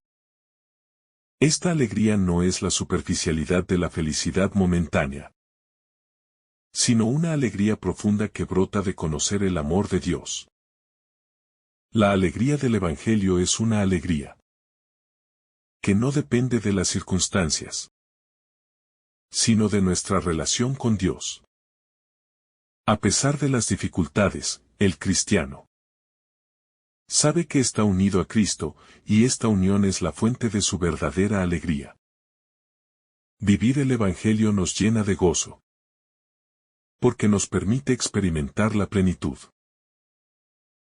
Esta alegría no es la superficialidad de la felicidad momentánea, sino una alegría profunda que brota de conocer el amor de Dios. La alegría del Evangelio es una alegría que no depende de las circunstancias, sino de nuestra relación con Dios. A pesar de las dificultades, el cristiano sabe que está unido a Cristo, y esta unión es la fuente de su verdadera alegría. Vivir el Evangelio nos llena de gozo, porque nos permite experimentar la plenitud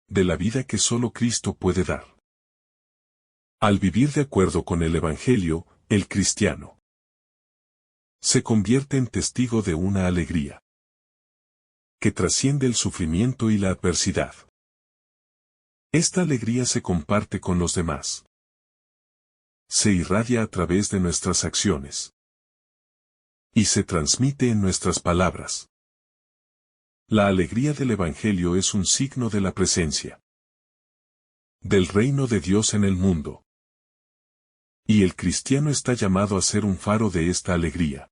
de la vida que solo Cristo puede dar. Al vivir de acuerdo con el Evangelio, el cristiano se convierte en testigo de una alegría que trasciende el sufrimiento y la adversidad. Esta alegría se comparte con los demás. Se irradia a través de nuestras acciones. Y se transmite en nuestras palabras. La alegría del Evangelio es un signo de la presencia del reino de Dios en el mundo. Y el cristiano está llamado a ser un faro de esta alegría,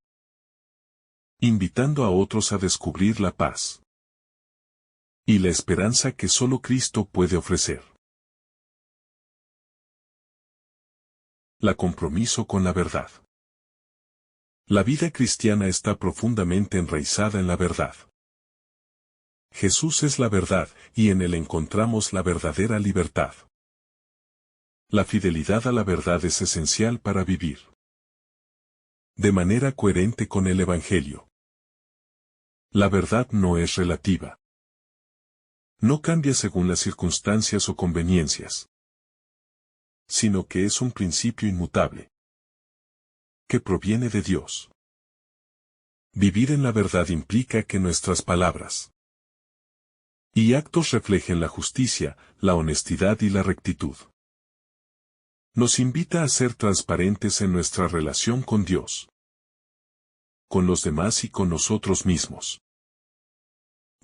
invitando a otros a descubrir la paz y la esperanza que solo Cristo puede ofrecer. La compromiso con la verdad. La vida cristiana está profundamente enraizada en la verdad. Jesús es la verdad, y en él encontramos la verdadera libertad. La fidelidad a la verdad es esencial para vivir de manera coherente con el Evangelio. La verdad no es relativa. No cambia según las circunstancias o conveniencias, sino que es un principio inmutable, que proviene de Dios. Vivir en la verdad implica que nuestras palabras y actos reflejen la justicia, la honestidad y la rectitud. Nos invita a ser transparentes en nuestra relación con Dios, con los demás y con nosotros mismos.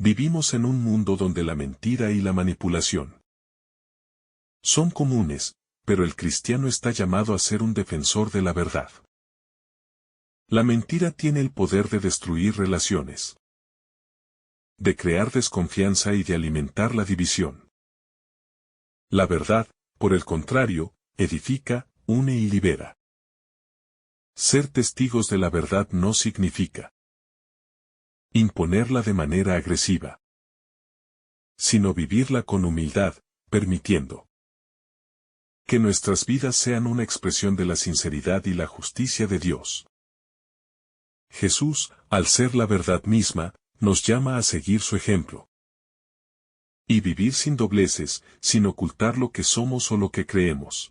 Vivimos en un mundo donde la mentira y la manipulación son comunes, pero el cristiano está llamado a ser un defensor de la verdad. La mentira tiene el poder de destruir relaciones, de crear desconfianza y de alimentar la división. La verdad, por el contrario, edifica, une y libera. Ser testigos de la verdad no significa imponerla de manera agresiva, sino vivirla con humildad, permitiendo que nuestras vidas sean una expresión de la sinceridad y la justicia de Dios. Jesús, al ser la verdad misma, nos llama a seguir su ejemplo y vivir sin dobleces, sin ocultar lo que somos o lo que creemos,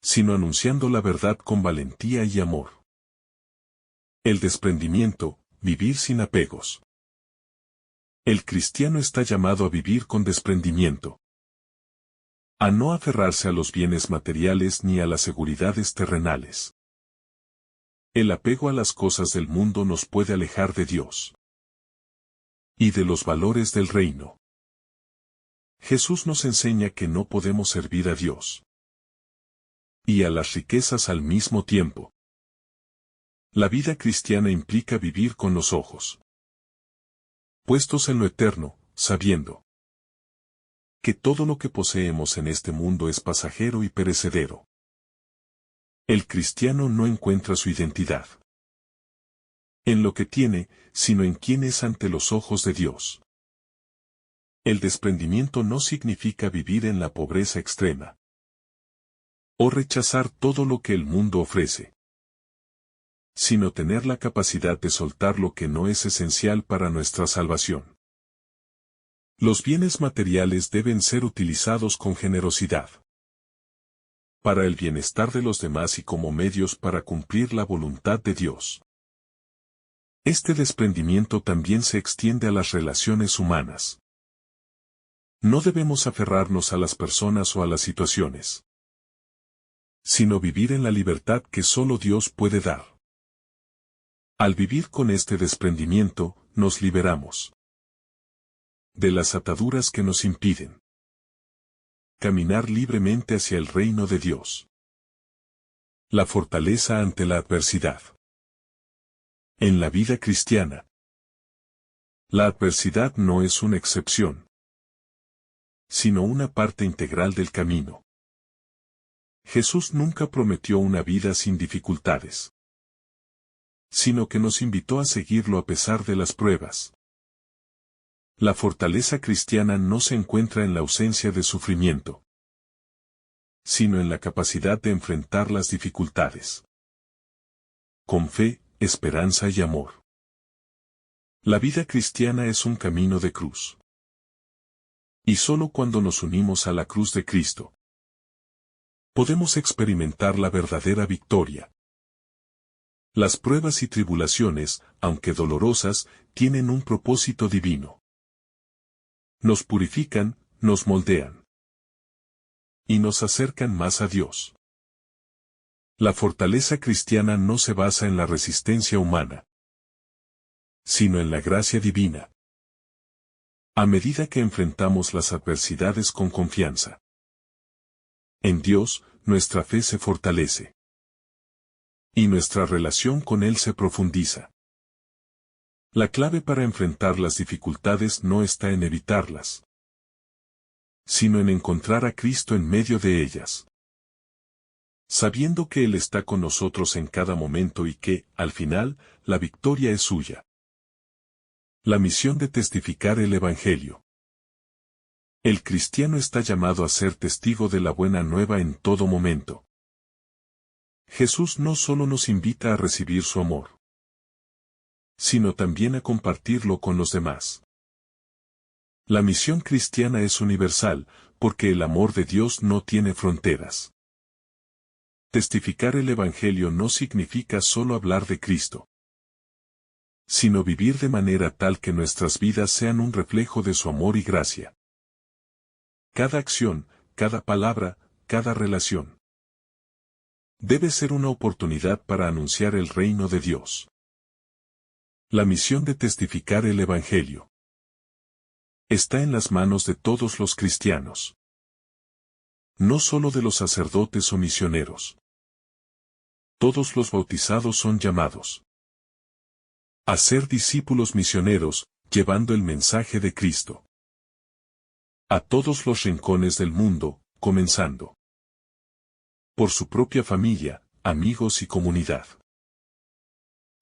sino anunciando la verdad con valentía y amor. El desprendimiento, vivir sin apegos. El cristiano está llamado a vivir con desprendimiento, a no aferrarse a los bienes materiales ni a las seguridades terrenales. El apego a las cosas del mundo nos puede alejar de Dios y de los valores del reino. Jesús nos enseña que no podemos servir a Dios y a las riquezas al mismo tiempo. La vida cristiana implica vivir con los ojos puestos en lo eterno, sabiendo que todo lo que poseemos en este mundo es pasajero y perecedero. El cristiano no encuentra su identidad en lo que tiene, sino en quién es ante los ojos de Dios. El desprendimiento no significa vivir en la pobreza extrema o rechazar todo lo que el mundo ofrece, sino tener la capacidad de soltar lo que no es esencial para nuestra salvación. Los bienes materiales deben ser utilizados con generosidad para el bienestar de los demás y como medios para cumplir la voluntad de Dios. Este desprendimiento también se extiende a las relaciones humanas. No debemos aferrarnos a las personas o a las situaciones, sino vivir en la libertad que solo Dios puede dar. Al vivir con este desprendimiento, nos liberamos de las ataduras que nos impiden caminar libremente hacia el reino de Dios. La fortaleza ante la adversidad. En la vida cristiana, la adversidad no es una excepción, sino una parte integral del camino. Jesús nunca prometió una vida sin dificultades, sino que nos invitó a seguirlo a pesar de las pruebas. La fortaleza cristiana no se encuentra en la ausencia de sufrimiento, sino en la capacidad de enfrentar las dificultades con fe, esperanza y amor. La vida cristiana es un camino de cruz. Y solo cuando nos unimos a la cruz de Cristo, podemos experimentar la verdadera victoria. Las pruebas y tribulaciones, aunque dolorosas, tienen un propósito divino. Nos purifican, nos moldean y nos acercan más a Dios. La fortaleza cristiana no se basa en la resistencia humana, sino en la gracia divina. A medida que enfrentamos las adversidades con confianza en Dios, nuestra fe se fortalece y nuestra relación con Él se profundiza. La clave para enfrentar las dificultades no está en evitarlas, sino en encontrar a Cristo en medio de ellas. Sabiendo que Él está con nosotros en cada momento y que, al final, la victoria es suya. La misión de testificar el Evangelio. El cristiano está llamado a ser testigo de la buena nueva en todo momento. Jesús no solo nos invita a recibir su amor, sino también a compartirlo con los demás. La misión cristiana es universal, porque el amor de Dios no tiene fronteras. Testificar el Evangelio no significa solo hablar de Cristo, sino vivir de manera tal que nuestras vidas sean un reflejo de su amor y gracia. Cada acción, cada palabra, cada relación debe ser una oportunidad para anunciar el reino de Dios. La misión de testificar el Evangelio está en las manos de todos los cristianos, no solo de los sacerdotes o misioneros. Todos los bautizados son llamados a ser discípulos misioneros, llevando el mensaje de Cristo a todos los rincones del mundo, comenzando por su propia familia, amigos y comunidad.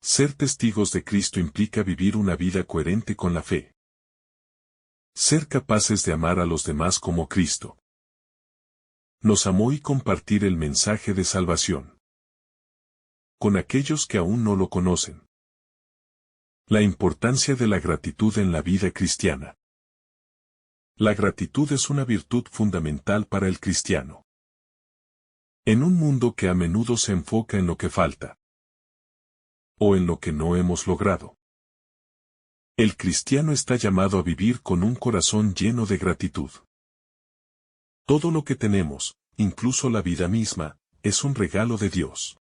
Ser testigos de Cristo implica vivir una vida coherente con la fe. Ser capaces de amar a los demás como Cristo nos amó y compartir el mensaje de salvación con aquellos que aún no lo conocen. La importancia de la gratitud en la vida cristiana. La gratitud es una virtud fundamental para el cristiano. En un mundo que a menudo se enfoca en lo que falta o en lo que no hemos logrado, el cristiano está llamado a vivir con un corazón lleno de gratitud. Todo lo que tenemos, incluso la vida misma, es un regalo de Dios.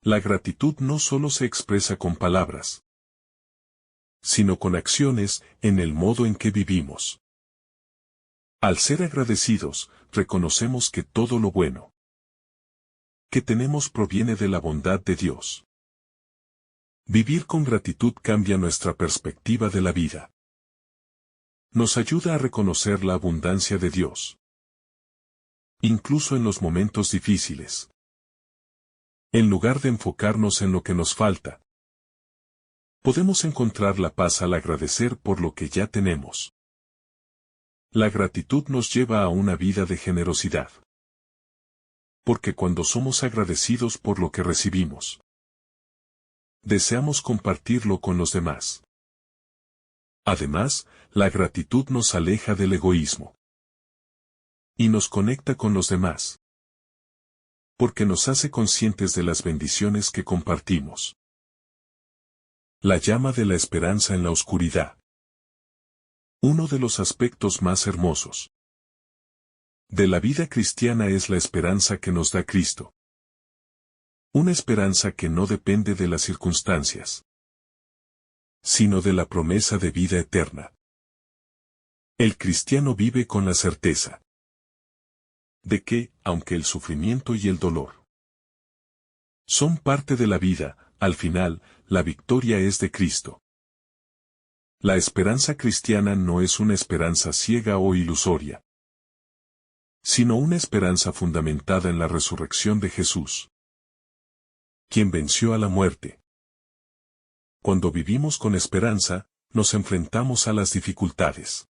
La gratitud no solo se expresa con palabras, sino con acciones, en el modo en que vivimos. Al ser agradecidos, reconocemos que todo lo bueno que tenemos proviene de la bondad de Dios. Vivir con gratitud cambia nuestra perspectiva de la vida. Nos ayuda a reconocer la abundancia de Dios, incluso en los momentos difíciles. En lugar de enfocarnos en lo que nos falta, podemos encontrar la paz al agradecer por lo que ya tenemos. La gratitud nos lleva a una vida de generosidad, porque cuando somos agradecidos por lo que recibimos, deseamos compartirlo con los demás. Además, la gratitud nos aleja del egoísmo y nos conecta con los demás, porque nos hace conscientes de las bendiciones que compartimos. La llama de la esperanza en la oscuridad. Uno de los aspectos más hermosos de la vida cristiana es la esperanza que nos da Cristo. Una esperanza que no depende de las circunstancias, sino de la promesa de vida eterna. El cristiano vive con la certeza de que, aunque el sufrimiento y el dolor son parte de la vida, al final, la victoria es de Cristo. La esperanza cristiana no es una esperanza ciega o ilusoria, sino una esperanza fundamentada en la resurrección de Jesús, quien venció a la muerte. Cuando vivimos con esperanza, nos enfrentamos a las dificultades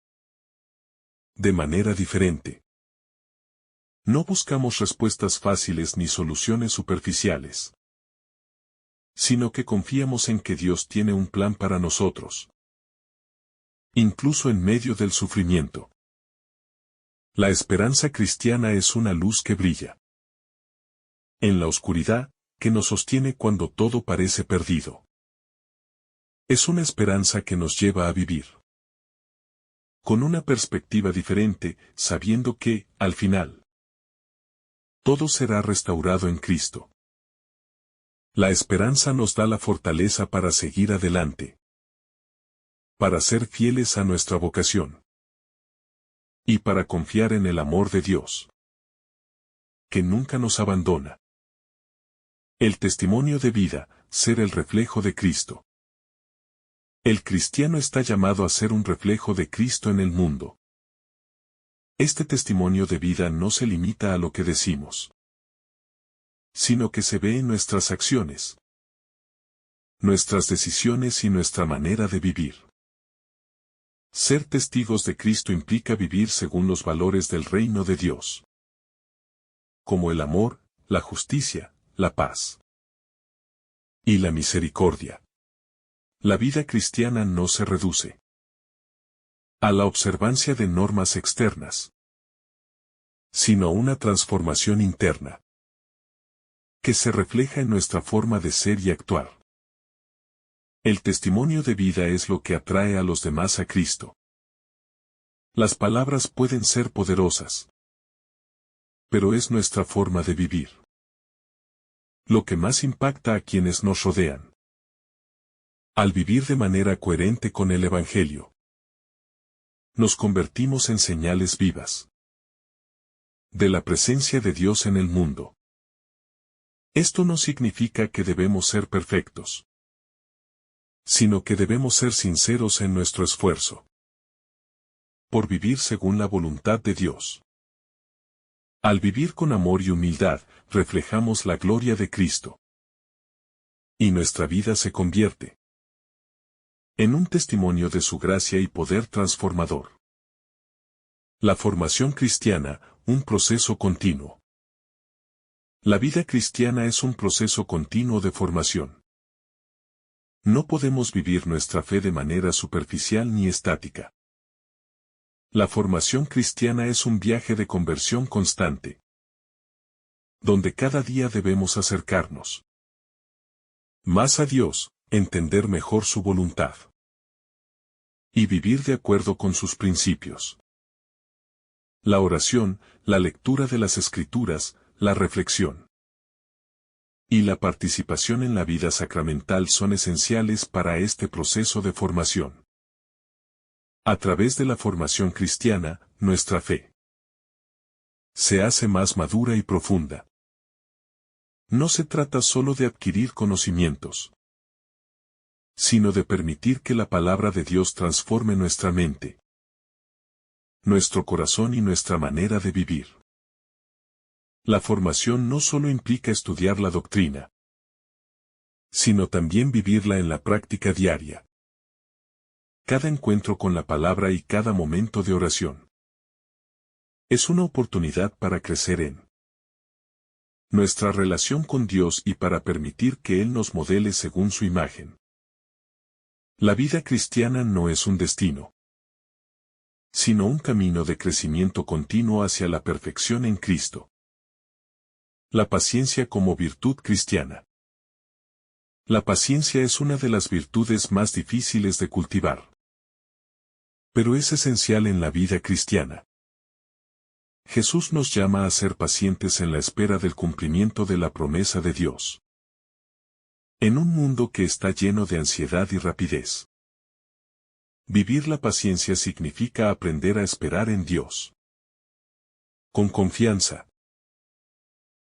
de manera diferente. No buscamos respuestas fáciles ni soluciones superficiales, sino que confiamos en que Dios tiene un plan para nosotros, incluso en medio del sufrimiento. La esperanza cristiana es una luz que brilla en la oscuridad, que nos sostiene cuando todo parece perdido. Es una esperanza que nos lleva a vivir con una perspectiva diferente, sabiendo que, al final, todo será restaurado en Cristo. La esperanza nos da la fortaleza para seguir adelante, para ser fieles a nuestra vocación y para confiar en el amor de Dios, que nunca nos abandona. El testimonio de vida, ser el reflejo de Cristo. El cristiano está llamado a ser un reflejo de Cristo en el mundo. Este testimonio de vida no se limita a lo que decimos, sino que se ve en nuestras acciones, nuestras decisiones y nuestra manera de vivir. Ser testigos de Cristo implica vivir según los valores del reino de Dios, como el amor, la justicia, la paz y la misericordia. La vida cristiana no se reduce a la observancia de normas externas, sino a una transformación interna que se refleja en nuestra forma de ser y actuar. El testimonio de vida es lo que atrae a los demás a Cristo. Las palabras pueden ser poderosas, pero es nuestra forma de vivir lo que más impacta a quienes nos rodean. Al vivir de manera coherente con el Evangelio, nos convertimos en señales vivas de la presencia de Dios en el mundo. Esto no significa que debemos ser perfectos, sino que debemos ser sinceros en nuestro esfuerzo por vivir según la voluntad de Dios. Al vivir con amor y humildad, reflejamos la gloria de Cristo, y nuestra vida se convierte en un testimonio de su gracia y poder transformador. La formación cristiana, un proceso continuo. La vida cristiana es un proceso continuo de formación. No podemos vivir nuestra fe de manera superficial ni estática. La formación cristiana es un viaje de conversión constante, donde cada día debemos acercarnos más a Dios, entender mejor su voluntad y vivir de acuerdo con sus principios. La oración, la lectura de las Escrituras, la reflexión y la participación en la vida sacramental son esenciales para este proceso de formación. A través de la formación cristiana, nuestra fe se hace más madura y profunda. No se trata solo de adquirir conocimientos, sino de permitir que la palabra de Dios transforme nuestra mente, nuestro corazón y nuestra manera de vivir. La formación no solo implica estudiar la doctrina, sino también vivirla en la práctica diaria. Cada encuentro con la palabra y cada momento de oración es una oportunidad para crecer en nuestra relación con Dios y para permitir que Él nos modele según su imagen. La vida cristiana no es un destino, sino un camino de crecimiento continuo hacia la perfección en Cristo. La paciencia como virtud cristiana. La paciencia es una de las virtudes más difíciles de cultivar, pero es esencial en la vida cristiana. Jesús nos llama a ser pacientes en la espera del cumplimiento de la promesa de Dios. En un mundo que está lleno de ansiedad y rapidez, vivir la paciencia significa aprender a esperar en Dios con confianza,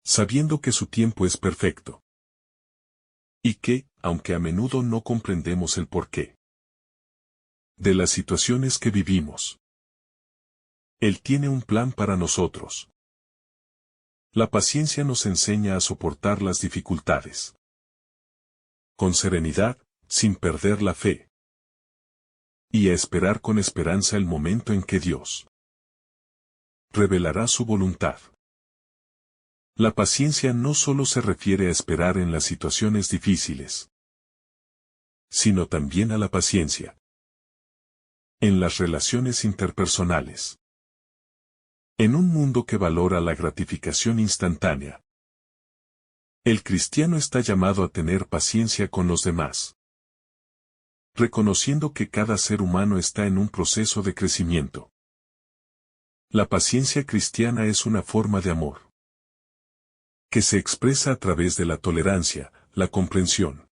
sabiendo que su tiempo es perfecto, y que, aunque a menudo no comprendemos el porqué de las situaciones que vivimos, Él tiene un plan para nosotros. La paciencia nos enseña a soportar las dificultades con serenidad, sin perder la fe, y a esperar con esperanza el momento en que Dios revelará su voluntad. La paciencia no solo se refiere a esperar en las situaciones difíciles, sino también a la paciencia en las relaciones interpersonales. En un mundo que valora la gratificación instantánea, el cristiano está llamado a tener paciencia con los demás, reconociendo que cada ser humano está en un proceso de crecimiento. La paciencia cristiana es una forma de amor que se expresa a través de la tolerancia, la comprensión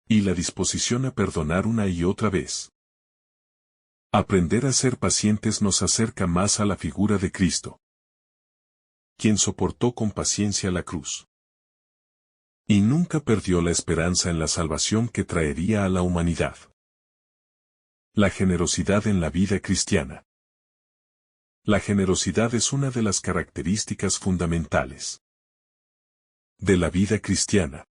y la disposición a perdonar una y otra vez. Aprender a ser pacientes nos acerca más a la figura de Cristo, quien soportó con paciencia la cruz y nunca perdió la esperanza en la salvación que traería a la humanidad. La generosidad en la vida cristiana. La generosidad es una de las características fundamentales de la vida cristiana.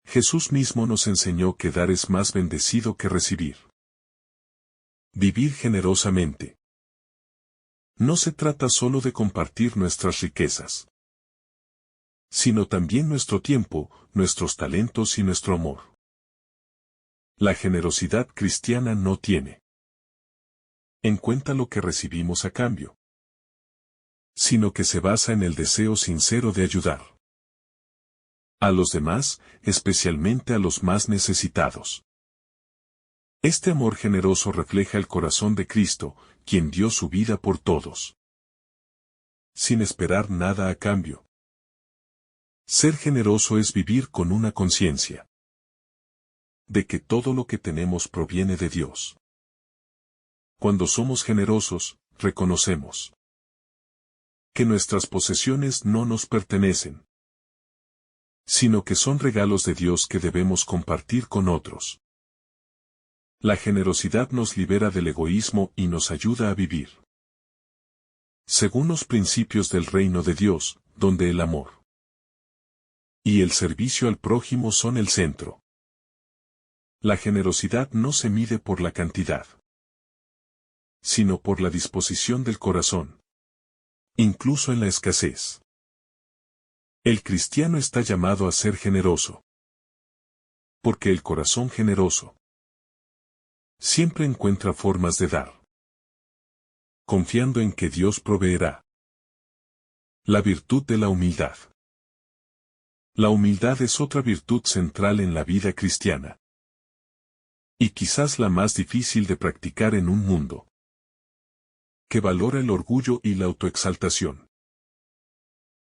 Jesús mismo nos enseñó que dar es más bendecido que recibir. Vivir generosamente. No se trata solo de compartir nuestras riquezas, sino también nuestro tiempo, nuestros talentos y nuestro amor. La generosidad cristiana no tiene en cuenta lo que recibimos a cambio, sino que se basa en el deseo sincero de ayudar a los demás, especialmente a los más necesitados. Este amor generoso refleja el corazón de Cristo, quien dio su vida por todos, sin esperar nada a cambio. Ser generoso es vivir con una conciencia de que todo lo que tenemos proviene de Dios. Cuando somos generosos, reconocemos que nuestras posesiones no nos pertenecen, sino que son regalos de Dios que debemos compartir con otros. La generosidad nos libera del egoísmo y nos ayuda a vivir según los principios del reino de Dios, donde el amor y el servicio al prójimo son el centro. La generosidad no se mide por la cantidad, sino por la disposición del corazón, incluso en la escasez. El cristiano está llamado a ser generoso, porque el corazón generoso siempre encuentra formas de dar, confiando en que Dios proveerá. La virtud de la humildad. La humildad es otra virtud central en la vida cristiana, y quizás la más difícil de practicar en un mundo que valora el orgullo y la autoexaltación.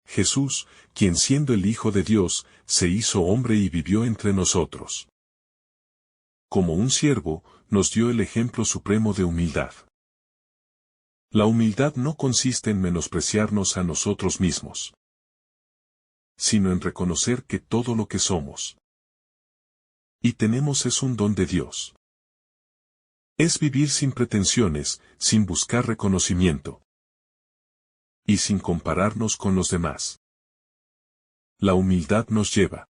Jesús, quien siendo el Hijo de Dios, se hizo hombre y vivió entre nosotros. Como un siervo, nos dio el ejemplo supremo de humildad. La humildad no consiste en menospreciarnos a nosotros mismos, sino en reconocer que todo lo que somos y tenemos es un don de Dios. Es vivir sin pretensiones, sin buscar reconocimiento y sin compararnos con los demás. La humildad nos lleva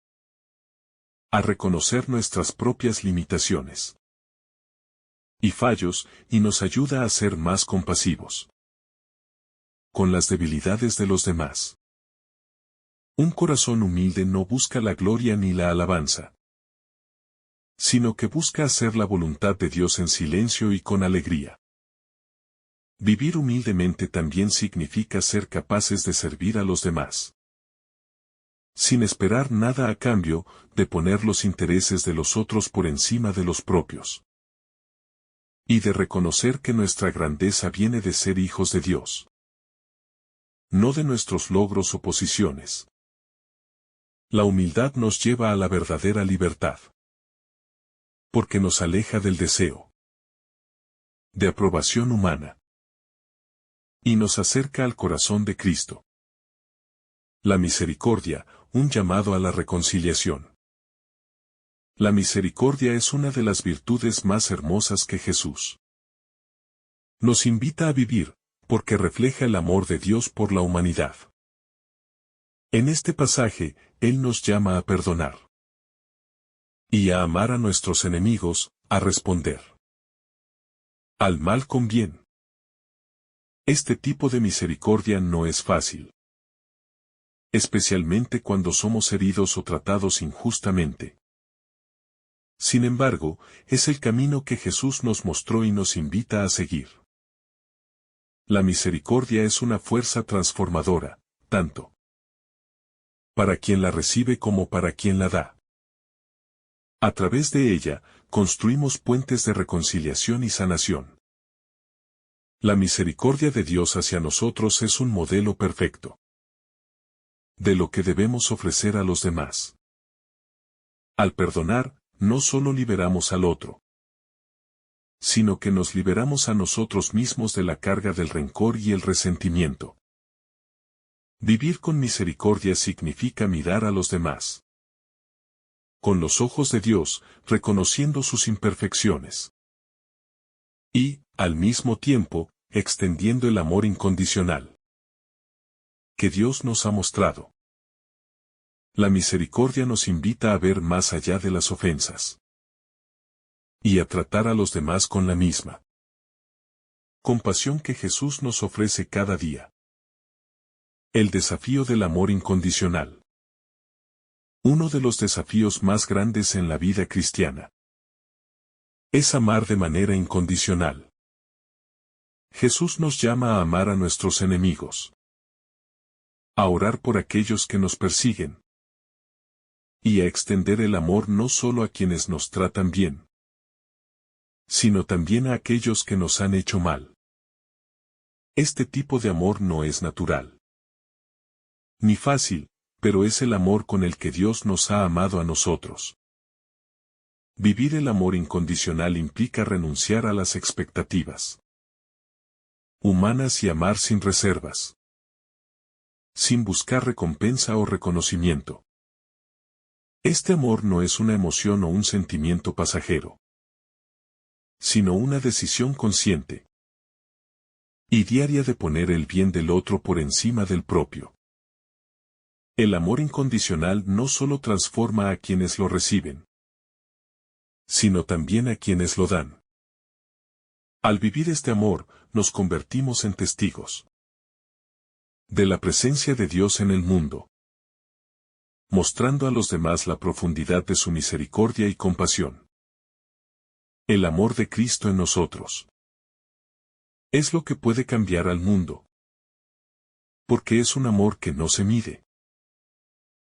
a reconocer nuestras propias limitaciones y fallos, y nos ayuda a ser más compasivos con las debilidades de los demás. Un corazón humilde no busca la gloria ni la alabanza, sino que busca hacer la voluntad de Dios en silencio y con alegría. Vivir humildemente también significa ser capaces de servir a los demás, sin esperar nada a cambio, de poner los intereses de los otros por encima de los propios, y de reconocer que nuestra grandeza viene de ser hijos de Dios, no de nuestros logros o posiciones. La humildad nos lleva a la verdadera libertad, porque nos aleja del deseo de aprobación humana y nos acerca al corazón de Cristo. La misericordia, un llamado a la reconciliación. La misericordia es una de las virtudes más hermosas que Jesús nos invita a vivir, porque refleja el amor de Dios por la humanidad. En este pasaje, Él nos llama a perdonar y a amar a nuestros enemigos, a responder al mal con bien. Este tipo de misericordia no es fácil, especialmente cuando somos heridos o tratados injustamente. Sin embargo, es el camino que Jesús nos mostró y nos invita a seguir. La misericordia es una fuerza transformadora, tanto para quien la recibe como para quien la da. A través de ella, construimos puentes de reconciliación y sanación. La misericordia de Dios hacia nosotros es un modelo perfecto de lo que debemos ofrecer a los demás. Al perdonar, no solo liberamos al otro, sino que nos liberamos a nosotros mismos de la carga del rencor y el resentimiento. Vivir con misericordia significa mirar a los demás con los ojos de Dios, reconociendo sus imperfecciones. Y, al mismo tiempo, extendiendo el amor incondicional que Dios nos ha mostrado. La misericordia nos invita a ver más allá de las ofensas y a tratar a los demás con la misma compasión que Jesús nos ofrece cada día. El desafío del amor incondicional. Uno de los desafíos más grandes en la vida cristiana es amar de manera incondicional. Jesús nos llama a amar a nuestros enemigos, a orar por aquellos que nos persiguen, y a extender el amor no solo a quienes nos tratan bien, sino también a aquellos que nos han hecho mal. Este tipo de amor no es natural, ni fácil, pero es el amor con el que Dios nos ha amado a nosotros. Vivir el amor incondicional implica renunciar a las expectativas humanas y amar sin reservas, sin buscar recompensa o reconocimiento. Este amor no es una emoción o un sentimiento pasajero, sino una decisión consciente y diaria de poner el bien del otro por encima del propio. El amor incondicional no solo transforma a quienes lo reciben, sino también a quienes lo dan. Al vivir este amor, nos convertimos en testigos de la presencia de Dios en el mundo, mostrando a los demás la profundidad de su misericordia y compasión. El amor de Cristo en nosotros es lo que puede cambiar al mundo, porque es un amor que no se mide,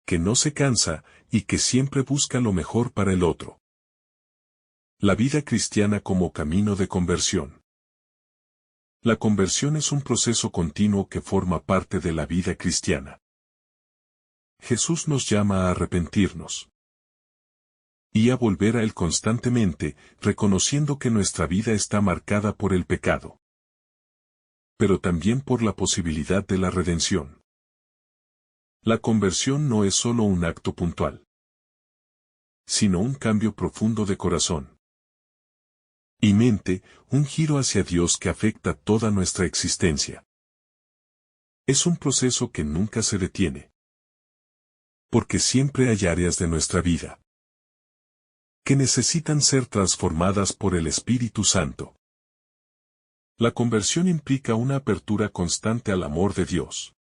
que no se cansa, y que siempre busca lo mejor para el otro. La vida cristiana como camino de conversión. La conversión es un proceso continuo que forma parte de la vida cristiana. Jesús nos llama a arrepentirnos y a volver a Él constantemente, reconociendo que nuestra vida está marcada por el pecado, pero también por la posibilidad de la redención. La conversión no es solo un acto puntual, sino un cambio profundo de corazón y mente, un giro hacia Dios que afecta toda nuestra existencia. Es un proceso que nunca se detiene, porque siempre hay áreas de nuestra vida que necesitan ser transformadas por el Espíritu Santo. La conversión implica una apertura constante al amor de Dios,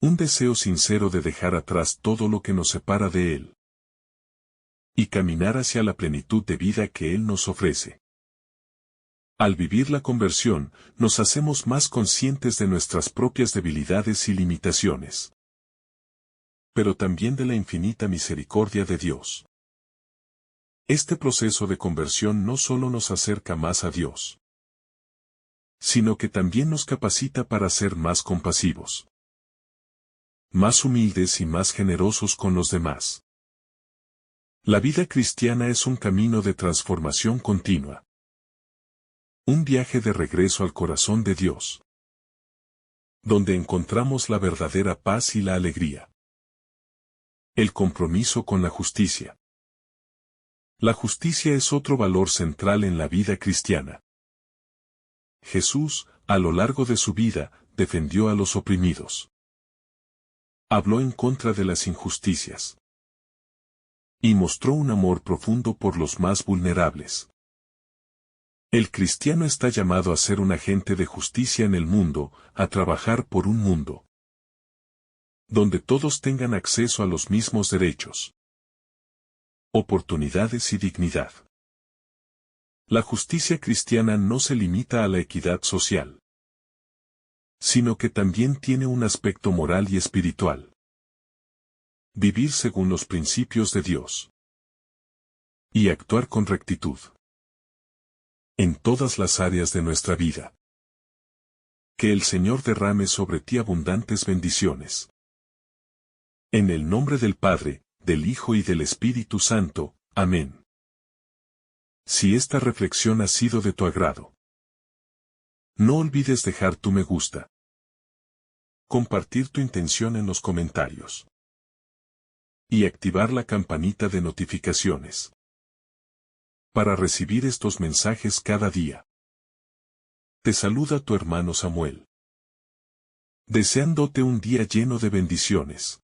un deseo sincero de dejar atrás todo lo que nos separa de Él y caminar hacia la plenitud de vida que Él nos ofrece. Al vivir la conversión, nos hacemos más conscientes de nuestras propias debilidades y limitaciones, pero también de la infinita misericordia de Dios. Este proceso de conversión no solo nos acerca más a Dios, sino que también nos capacita para ser más compasivos, más humildes y más generosos con los demás. La vida cristiana es un camino de transformación continua. Un viaje de regreso al corazón de Dios, donde encontramos la verdadera paz y la alegría. El compromiso con la justicia. La justicia es otro valor central en la vida cristiana. Jesús, a lo largo de su vida, defendió a los oprimidos. Habló en contra de las injusticias y mostró un amor profundo por los más vulnerables. El cristiano está llamado a ser un agente de justicia en el mundo, a trabajar por un mundo donde todos tengan acceso a los mismos derechos, oportunidades y dignidad. La justicia cristiana no se limita a la equidad social, sino que también tiene un aspecto moral y espiritual. Vivir según los principios de Dios. Y actuar con rectitud. En todas las áreas de nuestra vida. Que el Señor derrame sobre ti abundantes bendiciones. En el nombre del Padre, del Hijo y del Espíritu Santo. Amén. Si esta reflexión ha sido de tu agrado, no olvides dejar tu me gusta. Compartir tu intención en los comentarios. Y activar la campanita de notificaciones. Para recibir estos mensajes cada día. Te saluda tu hermano Samuel. Deseándote un día lleno de bendiciones.